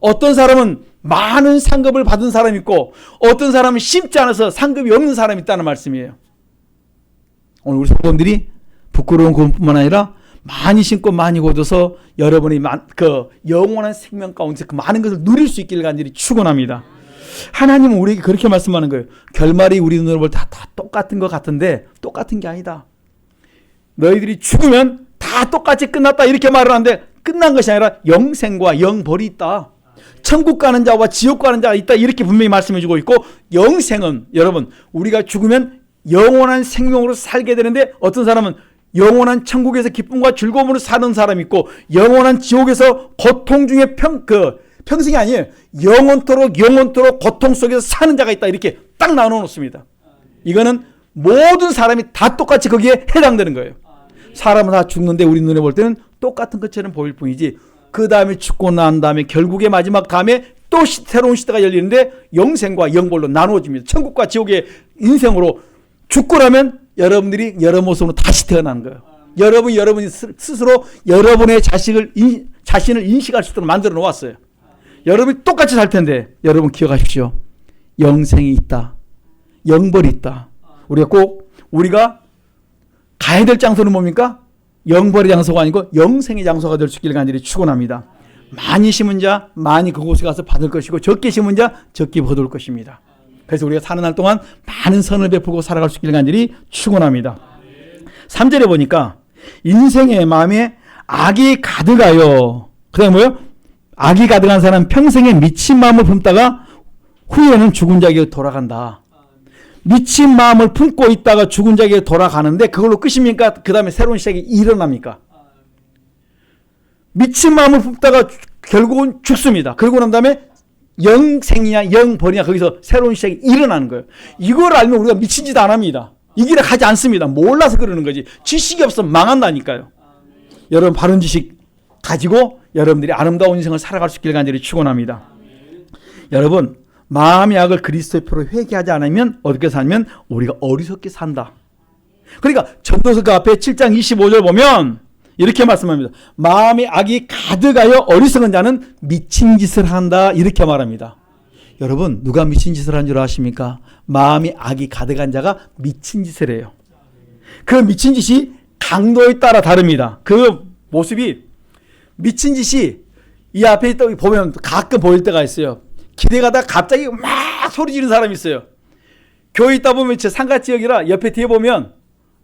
어떤 사람은 많은 상급을 받은 사람이 있고 어떤 사람은 심지 않아서 상급이 없는 사람이 있다는 말씀이에요. 오늘 우리 성도들이 부끄러운 그뿐만 아니라 많이 신고 많이 거둬서 여러분이 그 영원한 생명 가운데 그 많은 것을 누릴 수 있기를 간절히 축원합니다. 하나님은 우리에게 그렇게 말씀하는 거예요. 결말이 우리 눈으로 볼 때 다 똑같은 것 같은데 똑같은 게 아니다. 너희들이 죽으면 다 똑같이 끝났다 이렇게 말을 하는데 끝난 것이 아니라 영생과 영벌이 있다. 천국 가는 자와 지옥 가는 자가 있다 이렇게 분명히 말씀해 주고 있고, 영생은 여러분 우리가 죽으면 영원한 생명으로 살게 되는데, 어떤 사람은 영원한 천국에서 기쁨과 즐거움으로 사는 사람이 있고, 영원한 지옥에서 고통 중에 평생이 아니에요. 영원토록 고통 속에서 사는 자가 있다 이렇게 딱 나눠 놓습니다. 이거는 모든 사람이 다 똑같이 거기에 해당되는 거예요. 사람은 다 죽는데 우리 눈에 볼 때는 똑같은 것처럼 보일 뿐이지, 그 다음에 죽고 난 다음에 결국의 마지막 다음에 또 새로운 시대가 열리는데 영생과 영벌로 나누어집니다. 천국과 지옥의 인생으로 죽고 나면 여러분들이 여러 모습으로 다시 태어나는 거예요. 여러분이 스스로 여러분의 자신을 인식할 수 있도록 만들어 놓았어요. 여러분이 똑같이 살 텐데 여러분 기억하십시오. 영생이 있다. 영벌이 있다. 우리가 가야 될 장소는 뭡니까? 영벌의 장소가 아니고 영생의 장소가 될 수 있기를 간절히 축원합니다. 많이 심은 자 많이 그곳에 가서 받을 것이고, 적게 심은 자 적게 거둘 것입니다. 그래서 우리가 사는 날 동안 많은 선을 베풀고 살아갈 수 있기를 간절히 축원합니다. 3절에 보니까 인생의 마음에 악이 가득하여, 그 다음에 뭐요? 악이 가득한 사람은 평생에 미친 마음을 품다가 후에는 죽은 자에게 돌아간다. 미친 마음을 품고 있다가 죽은 자에게 돌아가는데 그걸로 끝입니까? 그 다음에 새로운 시작이 일어납니까? 미친 마음을 품다가 결국은 죽습니다. 그러고 난 다음에 영생이냐 영벌이냐 거기서 새로운 시작이 일어나는 거예요. 이걸 알면 우리가 미친 짓 안 합니다. 이 길에 가지 않습니다. 몰라서 그러는 거지. 지식이 없으면 망한다니까요. 여러분 바른 지식 가지고 여러분들이 아름다운 인생을 살아갈 수 있기를 간절히 축원합니다. 여러분 마음의 악을 그리스도의 표로 회개하지 않으면 어떻게 살면 우리가 어리석게 산다. 그러니까 전도서 그 앞에 7장 25절 보면 이렇게 말씀합니다. 마음의 악이 가득하여 어리석은 자는 미친 짓을 한다 이렇게 말합니다. 여러분 누가 미친 짓을 한 줄 아십니까? 마음의 악이 가득한 자가 미친 짓을 해요. 그 미친 짓이 강도에 따라 다릅니다. 그 모습이 미친 짓이 이 앞에 또 보면 가끔 보일 때가 있어요. 길에 가다가 갑자기 막 소리 지르는 사람이 있어요. 교회 있다 보면 제 상가지역이라 옆에 뒤에 보면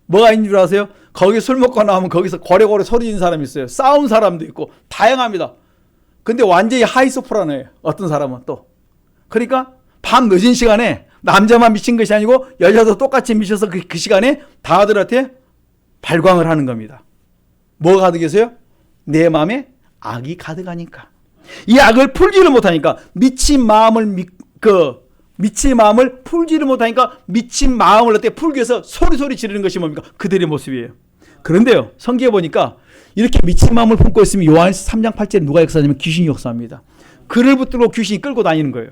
뭐가 있는 줄 아세요? 거기 술 먹고 나오면 거기서 고래고래 소리 지르는 사람이 있어요. 싸운 사람도 있고 다양합니다. 근데 완전히 하이소프라노예요. 어떤 사람은 또. 그러니까 밤 늦은 시간에 남자만 미친 것이 아니고 여자도 똑같이 미쳐서 그 시간에 다들한테 발광을 하는 겁니다. 뭐가 가득해서요? 내 마음에 악이 가득하니까. 이 악을 풀지를 못하니까 미친 마음을 풀지를 못하니까 미친 마음을 어떻게 풀기 위해서 소리 지르는 것이 뭡니까? 그들의 모습이에요. 그런데요 성경에 보니까 이렇게 미친 마음을 품고 있으면 요한일서 3장 8절에 누가 역사하냐면 귀신이 역사합니다. 그를 붙들고 귀신이 끌고 다니는 거예요.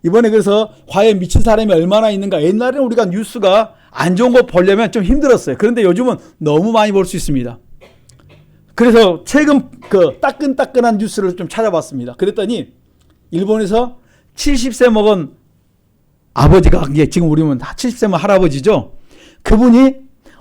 이번에 그래서 과연 미친 사람이 얼마나 있는가. 옛날에는 우리가 뉴스가 안 좋은 거 보려면 좀 힘들었어요. 그런데 요즘은 너무 많이 볼 수 있습니다. 그래서 최근 그 따끈따끈한 뉴스를 좀 찾아봤습니다. 그랬더니 일본에서 70세 먹은 아버지가, 지금 우리는 다 70세면 할아버지죠. 그분이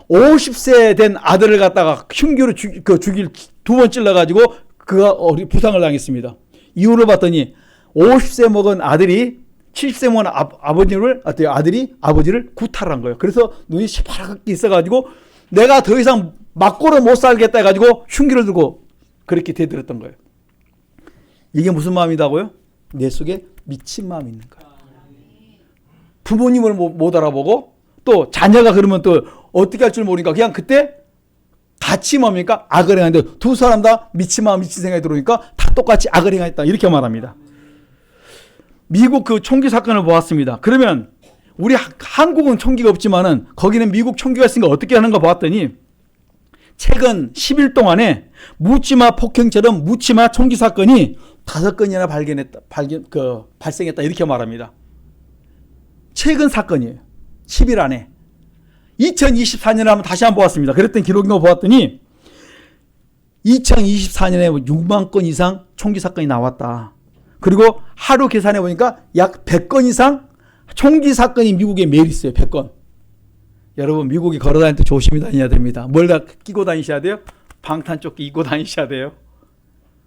50세 된 아들을 갖다가 흉기로 죽일 2번 찔러가지고 그가 부상을 당했습니다. 이유를 봤더니 50세 먹은 아들이 70세 먹은 아들이 아버지를 구타를 한 거예요. 그래서 눈이 시퍼렇게 있어가지고 내가 더 이상 맞고는 못 살겠다 해가지고 흉기를 들고 그렇게 대들었던 거예요. 이게 무슨 마음이다고요? 내 속에 미친 마음이 있는 거예요. 부모님을 못 알아보고 또 자녀가 그러면 또 어떻게 할 줄 모르니까 그냥 그때 같이 뭡니까? 악을 행하는데 두 사람 다 미친 마음 미친 생각이 들어오니까 다 똑같이 악을 행했다 이렇게 말합니다. 미국 그 총기 사건을 보았습니다. 그러면 우리 한국은 총기가 없지만은 거기는 미국 총기가 있으니까 어떻게 하는가 봤더니 최근 10일 동안에 묻지마 폭행처럼 묻지마 총기 사건이 5건이나 발생했다 이렇게 말합니다. 최근 사건이에요. 10일 안에. 2024년에 한번 다시 한번 보았습니다. 그랬더니 기록을 보았더니 2024년에 6만 건 이상 총기 사건이 나왔다. 그리고 하루 계산해 보니까 약 100건 이상 총기 사건이 미국에 매일 있어요. 100건. 여러분 미국에 걸어다닐 때 조심히 다녀야 됩니다. 뭘 다 끼고 다니셔야 돼요? 방탄조끼 입고 다니셔야 돼요.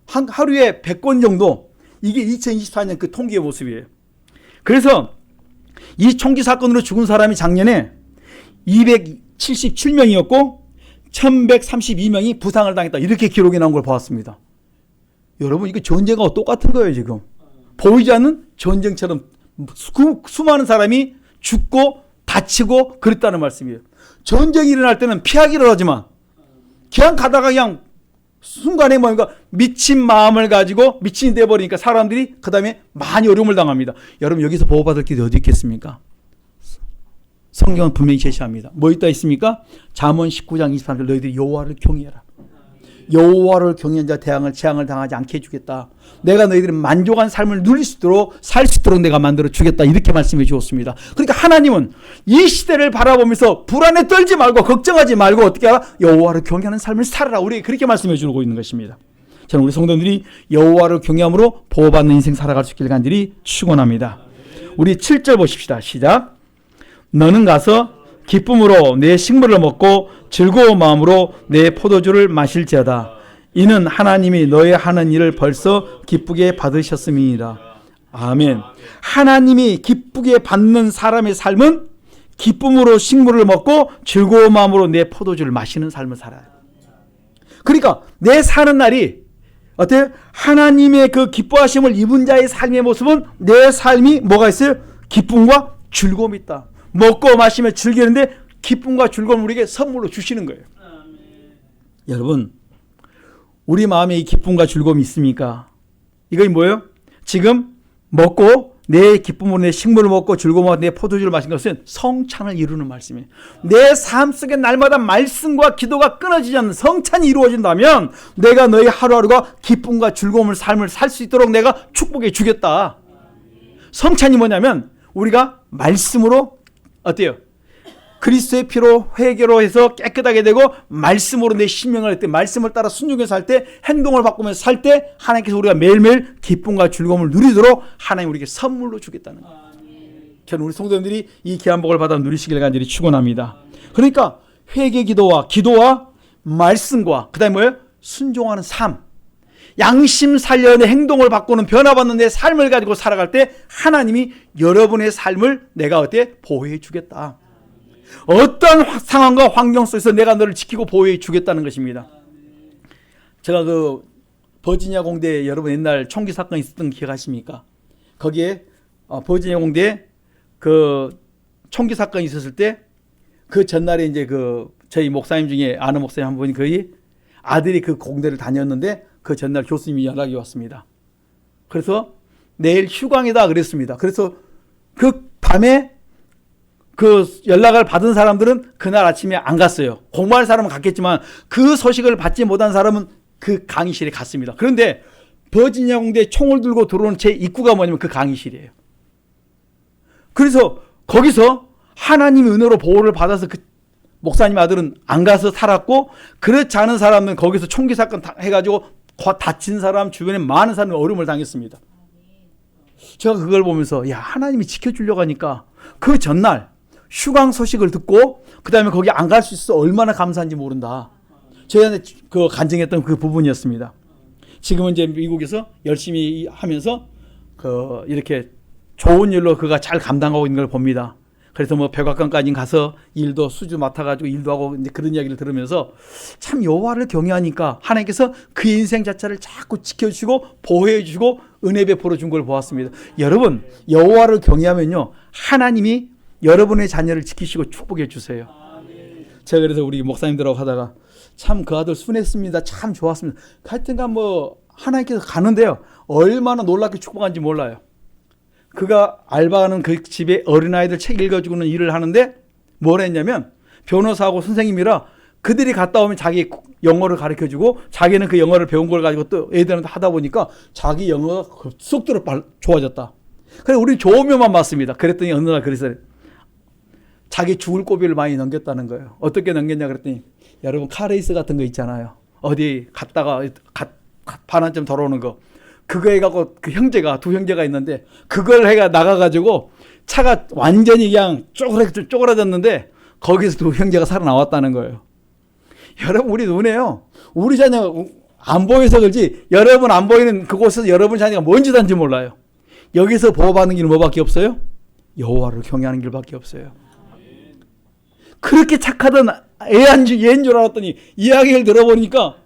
하루에 100건 정도. 이게 2024년 그 통계의 모습이에요. 그래서 이 총기 사건으로 죽은 사람이 작년에 277명이었고 1132명이 부상을 당했다. 이렇게 기록이 나온 걸 보았습니다. 여러분 이거 전쟁하고 똑같은 거예요. 지금 보이지 않는 전쟁처럼 수많은 사람이 죽고 다치고 그랬다는 말씀이에요. 전쟁이 일어날 때는 피하기를 하지만 그냥 가다가 그냥 순간에 뭔가 미친 마음을 가지고 미친이 되어버리니까 사람들이 그 다음에 많이 어려움을 당합니다. 여러분 여기서 보호받을 길이 어디 있겠습니까? 성경은 분명히 제시합니다. 뭐 있다 있습니까? 잠언 19장 23절 너희들이 여호와를 경외하라. 여호와를 경외한 자 재앙을 당하지 않게 해주겠다. 내가 너희들이 만족한 삶을 누릴 수 있도록 살 수 있도록 내가 만들어 주겠다. 이렇게 말씀해 주었습니다. 그러니까 하나님은 이 시대를 바라보면서 불안에 떨지 말고 걱정하지 말고 어떻게 하라? 여호와를 경외하는 삶을 살아라. 우리에게 그렇게 말씀해 주고 있는 것입니다. 저는 우리 성도들이 여호와를 경외함으로 보호받는 인생 살아갈 수 있기를 간절히 축원합니다. 우리 7절 보십시다. 시작. 너는 가서 기쁨으로 내 식물을 먹고 즐거운 마음으로 내 포도주를 마실지어다. 이는 하나님이 너의 하는 일을 벌써 기쁘게 받으셨음이니라. 아멘. 하나님이 기쁘게 받는 사람의 삶은 기쁨으로 식물을 먹고 즐거운 마음으로 내 포도주를 마시는 삶을 살아요. 그러니까 내 사는 날이 어때요? 하나님의 그 기뻐하심을 입은 자의 삶의 모습은 내 삶이 뭐가 있어요? 기쁨과 즐거움이 있다. 먹고 마시며 즐기는데 기쁨과 즐거움을 우리에게 선물로 주시는 거예요. 여러분 우리 마음에 이 기쁨과 즐거움이 있습니까? 이거 뭐예요? 지금 먹고 내 기쁨으로 내 식물을 먹고 즐거움으로 내 포도주를 마신 것은 성찬을 이루는 말씀이에요. 내 삶 속에 날마다 말씀과 기도가 끊어지지 않는 성찬이 이루어진다면 내가 너희 하루하루가 기쁨과 즐거움을 삶을 살 수 있도록 내가 축복해 주겠다. 성찬이 뭐냐면 우리가 말씀으로 어때요? 그리스도의 피로 회개로 해서 깨끗하게 되고 말씀으로 내 신명을 할 때 말씀을 따라 순종해서 살 때 행동을 바꾸면서 살 때 하나님께서 우리가 매일매일 기쁨과 즐거움을 누리도록 하나님 우리에게 선물로 주겠다는 거예요. 저는 우리 성도님들이 이 귀한 복을 받아 누리시길 간절히 축원합니다. 그러니까 회개 기도와 말씀과 그 다음에 뭐예요? 순종하는 삶, 양심 살려내 행동을 바꾸는 변화받는 내 삶을 가지고 살아갈 때 하나님이 여러분의 삶을 내가 어때? 보호해 주겠다. 어떤 상황과 환경 속에서 내가 너를 지키고 보호해 주겠다는 것입니다. 제가 그 버지니아 공대에 여러분 옛날 총기 사건 있었던 거 기억하십니까? 거기에 버지니아 공대에 그 총기 사건이 있었을 때 그 전날에 이제 그 저희 목사님 중에 아는 목사님 한 분이 거의 아들이 그 공대를 다녔는데 그 전날 교수님이 연락이 왔습니다. 그래서 내일 휴강이다 그랬습니다. 그래서 그 밤에 그 연락을 받은 사람들은 그날 아침에 안 갔어요. 공부할 사람은 갔겠지만 그 소식을 받지 못한 사람은 그 강의실에 갔습니다. 그런데 버지니아 공대에 총을 들고 들어오는 제 입구가 뭐냐면 그 강의실이에요. 그래서 거기서 하나님의 은혜로 보호를 받아서 그 목사님 아들은 안 가서 살았고 그렇지 않은 사람은 거기서 총기 사건 해가지고 다친 사람 주변에 많은 사람이 어려움을 당했습니다. 제가 그걸 보면서 야 하나님이 지켜주려고 하니까 그 전날 휴강 소식을 듣고 그 다음에 거기 안 갈 수 있어 얼마나 감사한지 모른다. 저희한테 그 간증했던 그 부분이었습니다. 지금은 이제 미국에서 열심히 하면서 그 이렇게 좋은 일로 그가 잘 감당하고 있는 걸 봅니다. 그래서 뭐 백악관까지 가서 일도 수주 맡아가지고 일도 하고 이제 그런 이야기를 들으면서 참 여호와를 경외하니까 하나님께서 그 인생 자체를 자꾸 지켜주시고 보호해주시고 은혜 베풀어 준 걸 보았습니다. 여러분 여호와를 경외하면요 하나님이 여러분의 자녀를 지키시고 축복해 주세요. 제가 그래서 우리 목사님들하고 하다가 참 그 아들 순했습니다. 참 좋았습니다. 하여튼간 뭐 하나님께서 가는데요 얼마나 놀랍게 축복한지 몰라요. 그가 알바하는 그 집에 어린아이들 책 읽어주는 일을 하는데 뭘 했냐면 변호사하고 선생님이라 그들이 갔다 오면 자기 영어를 가르쳐주고 자기는 그 영어를 배운 걸 가지고 또 애들한테 하다 보니까 자기 영어가 속도로 좋아졌다. 그래서 우리 좋으면만 맞습니다. 그랬더니 어느 날 그래서 자기 죽을 고비를 많이 넘겼다는 거예요. 어떻게 넘겼냐 그랬더니 여러분 카레이스 같은 거 있잖아요. 어디 갔다가 반환점 돌아오는 거. 그거 해갖고 그 형제가 두 형제가 있는데 그걸 해가 나가가지고 차가 완전히 그냥 쪼그라졌는데 거기서 두 형제가 살아나왔다는 거예요. 여러분, 우리 눈에요, 우리 자녀가 안 보여서 그렇지 여러분 안 보이는 그곳에서 여러분 자녀가 뭔 짓 하는지 몰라요. 여기서 보호받는 길은 뭐밖에 없어요? 여호와를 경외하는 길밖에 없어요. 그렇게 착하던 얘인 줄 알았더니 이야기를 들어보니까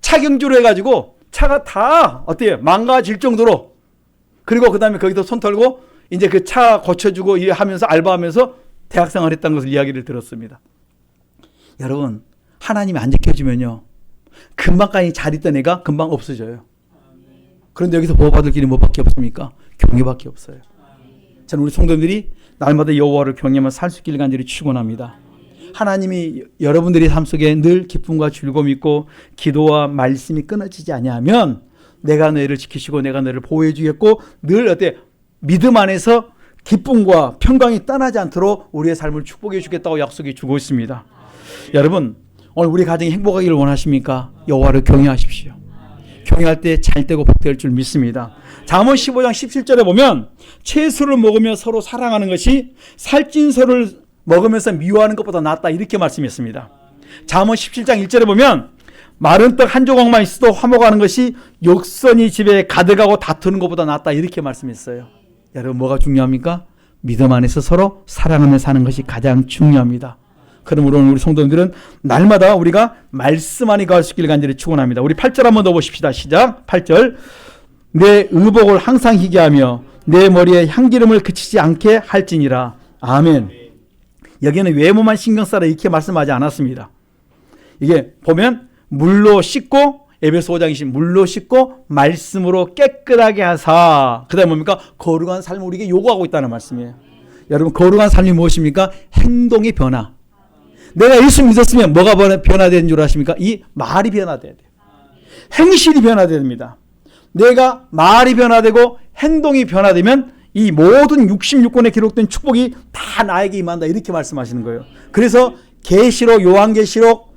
차경주로 해가지고 차가 다 어때요? 망가질 정도로. 그리고 그 다음에 거기서 손 털고 이제 그 차 고쳐주고 하면서 알바하면서 대학생활 했다는 것을 이야기를 들었습니다. 여러분, 하나님이 안 지켜주면요, 금방까지 잘 있던 애가 금방 없어져요. 그런데 여기서 보호받을 길이 뭐밖에 없습니까? 경외밖에 없어요. 저는 우리 성도들이 날마다 여호와를 경외하며 살 수 있기를 간절히 축원합니다. 하나님이 여러분들의 삶 속에 늘 기쁨과 즐거움이 있고 기도와 말씀이 끊어지지 아니하면 내가 너희를 지키시고 내가 너희를 보호해 주겠고 늘 어때 믿음 안에서 기쁨과 평강이 떠나지 않도록 우리의 삶을 축복해 주겠다고 약속해 주고 있습니다. 여러분, 오늘 우리 가정이 행복하기를 원하십니까? 여호와를 경외하십시오. 경외할 때 잘 되고 복될 줄 믿습니다. 잠언 15장 17절에 보면 채소를 먹으며 서로 사랑하는 것이 살찐 소를 먹으면서 미워하는 것보다 낫다, 이렇게 말씀했습니다. 잠언 17장 1절에 보면 마른 떡 한 조각만 있어도 화목하는 것이 욕선이 집에 가득하고 다투는 것보다 낫다, 이렇게 말씀했어요. 여러분, 뭐가 중요합니까? 믿음 안에서 서로 사랑하며 사는 것이 가장 중요합니다. 그러므로 우리 성도님들은 날마다 우리가 말씀 안에 거할 수 있기를 간절히 축원합니다. 우리 8절 한번 더 보십시다. 시작. 8절. 내 의복을 항상 희게 하며 내 머리에 향기름을 그치지 않게 할지니라. 아멘. 여기는 외모만 신경 써라 이렇게 말씀하지 않았습니다. 이게 보면 물로 씻고, 에베소 5장 20 물로 씻고 말씀으로 깨끗하게 하사, 그 다음에 뭡니까? 거룩한 삶을 우리에게 요구하고 있다는 말씀이에요. 여러분, 거룩한 삶이 무엇입니까? 행동의 변화. 내가 예수 믿었으면 뭐가 변화되는 줄 아십니까? 이 말이 변화돼야 돼요. 행실이 변화돼야 됩니다. 내가 말이 변화되고 행동이 변화되면 이 모든 66권에 기록된 축복이 다 나에게 임한다, 이렇게 말씀하시는 거예요. 그래서 계시록, 요한계시록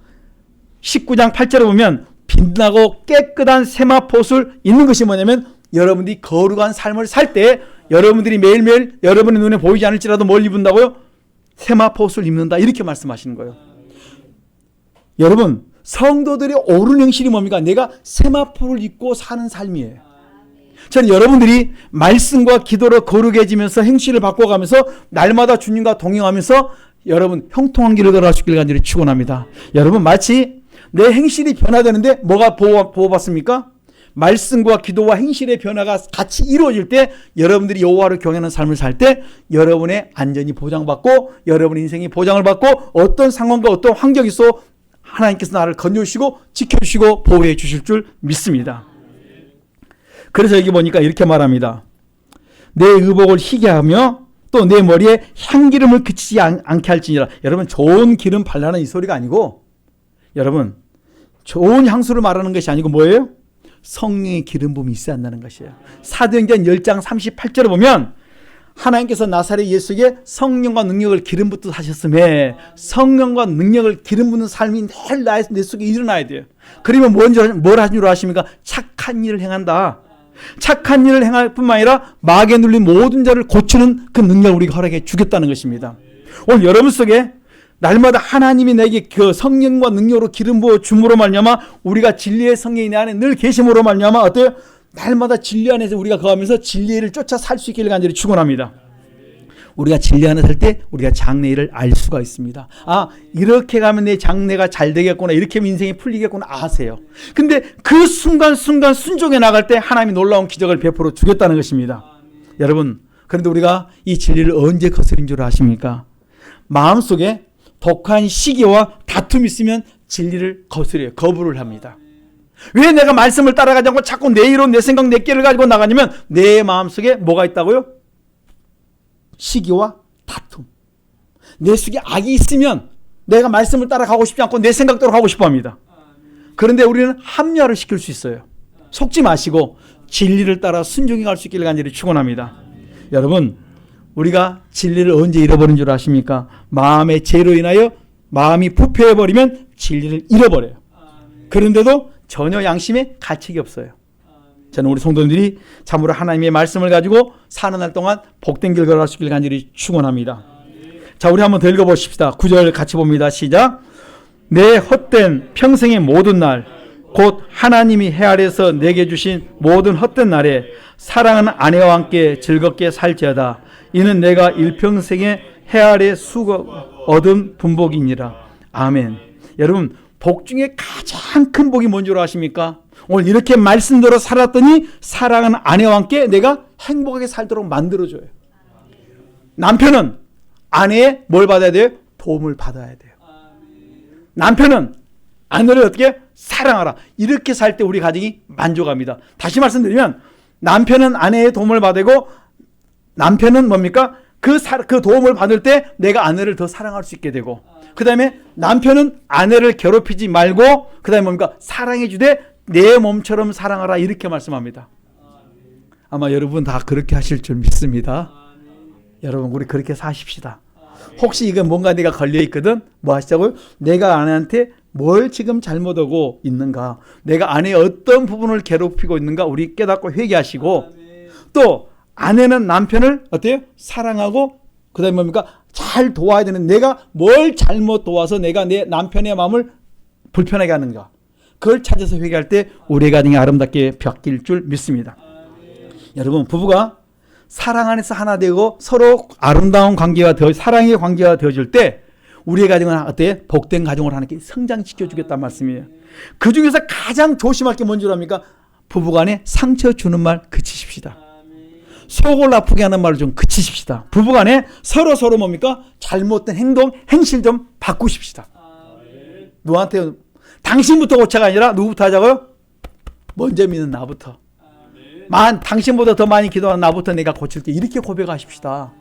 19장 8절에 보면 빛나고 깨끗한 세마포옷을 입는 것이 뭐냐면 여러분들이 거룩한 삶을 살 때 여러분들이 매일매일 여러분의 눈에 보이지 않을지라도 뭘 입는다고요? 세마포옷을 입는다, 이렇게 말씀하시는 거예요. 여러분, 성도들의 옳은 행실이 뭡니까? 내가 세마포를 입고 사는 삶이에요. 저는 여러분들이 말씀과 기도로 거룩해지면서 행실을 바꿔가면서 날마다 주님과 동행하면서 여러분 형통한 길을 걸어갈 수 있기를 간절히 축원합니다. 여러분, 마치 내 행실이 변화되는데 뭐가 보호받습니까? 말씀과 기도와 행실의 변화가 같이 이루어질 때 여러분들이 여호와를 경외하는 삶을 살 때 여러분의 안전이 보장받고 여러분의 인생이 보장을 받고 어떤 상황과 어떤 환경이 있어 하나님께서 나를 건져주시고 지켜주시고 보호해 주실 줄 믿습니다. 그래서 여기 보니까 이렇게 말합니다. 내 의복을 희게 하며 또 내 머리에 향기름을 그치지 않게 할지니라. 여러분, 좋은 기름 발라는 이 소리가 아니고, 여러분, 좋은 향수를 말하는 것이 아니고 뭐예요? 성령의 기름 부음이 있어야 한다는 것이에요. 사도행전 10장 38절에 보면 하나님께서 나사렛 예수에게 성령과 능력을 기름 붓듯 하셨음에 성령과 능력을 기름 붓는 삶이 늘 내 속에 일어나야 돼요. 그러면 뭘 하신 줄 아십니까? 착한 일을 행한다. 착한 일을 행할 뿐만 아니라 마귀에 눌린 모든 자를 고치는 그 능력을 우리가 허락해 주겠다는 것입니다. 오늘 여러분 속에 날마다 하나님이 내게 그 성령과 능력으로 기름 부어 줌으로 말미암아 우리가 진리의 성령이 내 안에 늘 계심으로 말미암아 어때요? 날마다 진리 안에서 우리가 거하면서 진리를 쫓아 살 수 있기를 간절히 축원합니다. 우리가 진리 안에 살 때 우리가 장래일을 알 수가 있습니다. 아, 이렇게 가면 내 장래가 잘 되겠구나, 이렇게 하면 인생이 풀리겠구나 아세요. 근데 그 순간순간 순종해 나갈 때 하나님이 놀라운 기적을 베풀어 주겠다는 것입니다. 여러분, 그런데 우리가 이 진리를 언제 거스린 줄 아십니까? 마음속에 독한 시기와 다툼이 있으면 진리를 거스려요. 거부를 합니다. 왜 내가 말씀을 따라가지 않고 자꾸 내 이론, 내 생각, 내 깨를 가지고 나가냐면 내 마음속에 뭐가 있다고요? 시기와 다툼. 내 속에 악이 있으면 내가 말씀을 따라가고 싶지 않고 내 생각대로 가고 싶어 합니다. 그런데 우리는 합리화를 시킬 수 있어요. 속지 마시고 진리를 따라 순종해 갈 수 있기를 간절히 축원합니다. 여러분, 우리가 진리를 언제 잃어버린 줄 아십니까? 마음의 죄로 인하여 마음이 부패해버리면 진리를 잃어버려요. 그런데도 전혀 양심에 가책이 없어요. 저는 우리 성도님들이 참으로 하나님의 말씀을 가지고 사는 날 동안 복된 길 걸어갈 수 있기를 간절히 축원합니다. 자, 우리 한번 더 읽어보십시다. 9절 같이 봅니다. 시작. 내 헛된 평생의 모든 날, 곧 하나님이 해 아래에서 내게 주신 모든 헛된 날에 사랑하는 아내와 함께 즐겁게 살지어다. 이는 내가 일평생에 해 아래 수고 얻은 분복이니라. 아멘. 여러분, 복 중에 가장 큰 복이 뭔 줄 아십니까? 오늘 이렇게 말씀대로 살았더니 사랑하는 아내와 함께 내가 행복하게 살도록 만들어줘요. 남편은 아내의 뭘 받아야 돼요? 도움을 받아야 돼요. 남편은 아내를 어떻게? 사랑하라. 이렇게 살 때 우리 가정이 만족합니다. 다시 말씀드리면 남편은 아내의 도움을 받고 남편은 뭡니까? 그 도움을 받을 때 내가 아내를 더 사랑할 수 있게 되고, 그 다음에 남편은 아내를 괴롭히지 말고, 그 다음에 뭡니까? 사랑해 주되 내 몸처럼 사랑하라. 이렇게 말씀합니다. 아마 여러분 다 그렇게 하실 줄 믿습니다. 여러분, 우리 그렇게 사십시다. 혹시 이거 뭔가 내가 걸려 있거든? 뭐 하시자고요? 내가 아내한테 뭘 지금 잘못하고 있는가? 내가 아내의 어떤 부분을 괴롭히고 있는가? 우리 깨닫고 회개하시고, 또 아내는 남편을 어때요? 사랑하고, 그 다음에 뭡니까? 잘 도와야 되는, 내가 뭘 잘못 도와서 내가 내 남편의 마음을 불편하게 하는가? 그걸 찾아서 회개할 때 우리 가정이 아름답게 바뀔 줄 믿습니다. 여러분, 부부가 사랑 안에서 하나 되고 서로 아름다운 관계가 사랑의 관계가 되어질 때 우리의 가정은 어때요? 복된 가정을 하나님께 성장시켜 주겠다는 말씀이에요. 그 중에서 가장 조심할 게 뭔지 압니까? 부부간에 상처 주는 말 그치십시다. 속을 아프게 하는 말을 좀 그치십시다. 부부간에 서로 뭡니까? 잘못된 행동, 행실 좀 바꾸십시다. 누구한테? 당신부터 고쳐가 아니라 누구부터 하자고요? 먼저 믿는 나부터. 당신보다 더 많이 기도하는 나부터 내가 고칠게. 이렇게 고백하십시다.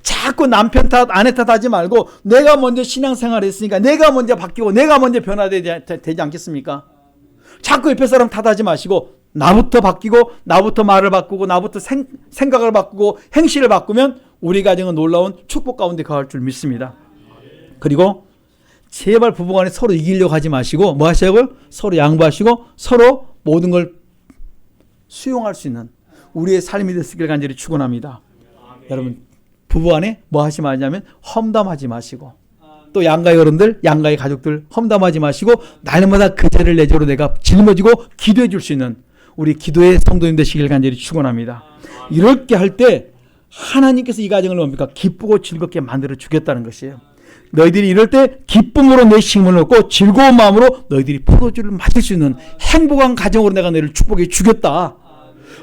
자꾸 남편 탓, 아내 탓하지 말고 내가 먼저 신앙생활을 했으니까 내가 먼저 바뀌고 내가 먼저 변화되지 되지 않겠습니까? 자꾸 옆에 사람 탓하지 마시고 나부터 바뀌고 나부터 말을 바꾸고 나부터 생각을 바꾸고 행실을 바꾸면 우리 가정은 놀라운 축복 가운데 거할 줄 믿습니다. 그리고 제발 부부간에 서로 이기려고 하지 마시고 뭐 하시고요? 서로 양보하시고 서로 모든 걸 수용할 수 있는 우리의 삶이 됐기를 간절히 축원합니다. 여러분, 부부간에 뭐 하지 마냐면 험담하지 마시고, 또 양가의 어른들, 양가의 가족들 험담하지 마시고 날마다 그 죄를 내 죄로 내가 짊어지고 기도해 줄 수 있는 우리 기도의 성도님 되시길 간절히 축원합니다. 이렇게 할 때 하나님께서 이 가정을 뭡니까? 기쁘고 즐겁게 만들어 주겠다는 것이에요. 너희들이 이럴 때 기쁨으로 내 식물을 얻고 즐거운 마음으로 너희들이 포도주를 마실 수 있는 행복한 가정으로 내가 너희를 축복해 주겠다.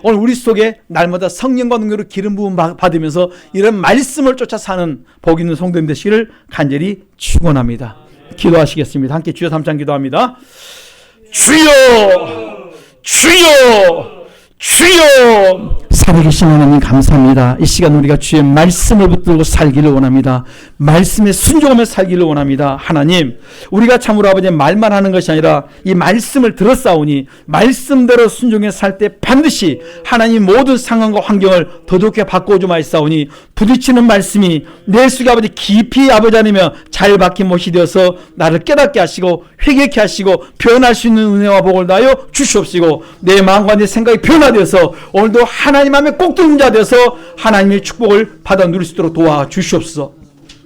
오늘 우리 속에 날마다 성령과 능력으로 기름 부음 받으면서 이런 말씀을 쫓아 사는 복 있는 성도님 되시기를 간절히 축원합니다. 기도하시겠습니다. 함께 주여 3장 기도합니다. 주여, 주여, 주여. 살아계신 하나님 감사합니다. 이 시간 우리가 주의 말씀을 붙들고 살기를 원합니다. 말씀에 순종하며 살기를 원합니다. 하나님, 우리가 참으로 아버지의 말만 하는 것이 아니라 이 말씀을 들었사오니 말씀대로 순종해 살 때 반드시 하나님 모든 상황과 환경을 더 좋게 바꾸어 주마이사오니 부딪히는 말씀이 내 속에 아버지 깊이 아버지 하나며 잘 박힌 못이 되어서 나를 깨닫게 하시고 회개케 하시고 변할 수 있는 은혜와 복을 다하여 주시옵시고 내 마음과 내 생각이 변화되어서 오늘도 하나님 마음에 꼭 드는 자 되어서 하나님의 축복을 받아 누릴 수 있도록 도와주시옵소서.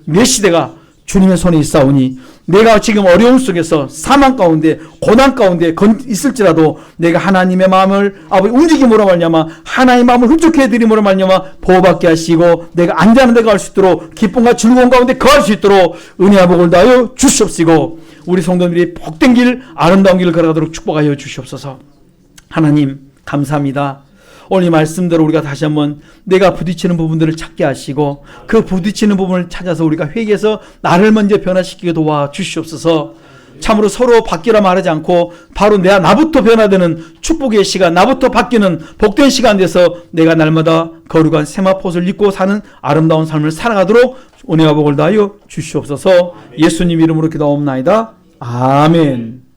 내 시대가 주님의 손에 있사오니 내가 지금 어려움 속에서 사망 가운데 고난 가운데 있을지라도 내가 하나님의 마음을 아버지 움직임으로 말미암아 하나님의 마음을 흡족해 드림으로 말미암아 보호받게 하시고 내가 안전한 데 갈 수 있도록 기쁨과 즐거움 가운데 거할 수 있도록 은혜와 복을 다하여 주시옵시고 우리 성도들이 복된 길 아름다운 길을 걸어가도록 축복하여 주시옵소서. 하나님 감사합니다. 오늘 이 말씀대로 우리가 다시 한번 내가 부딪히는 부분들을 찾게 하시고 그 부딪히는 부분을 찾아서 우리가 회개해서 나를 먼저 변화시키게 도와주시옵소서. 참으로 서로 바뀌라 말하지 않고 바로 나부터 변화되는 축복의 시간, 나부터 바뀌는 복된 시간 돼서 내가 날마다 거룩한 세마포를 입고 사는 아름다운 삶을 살아가도록 은혜와 복을 다하여 주시옵소서. 예수님 이름으로 기도하옵나이다. 아멘.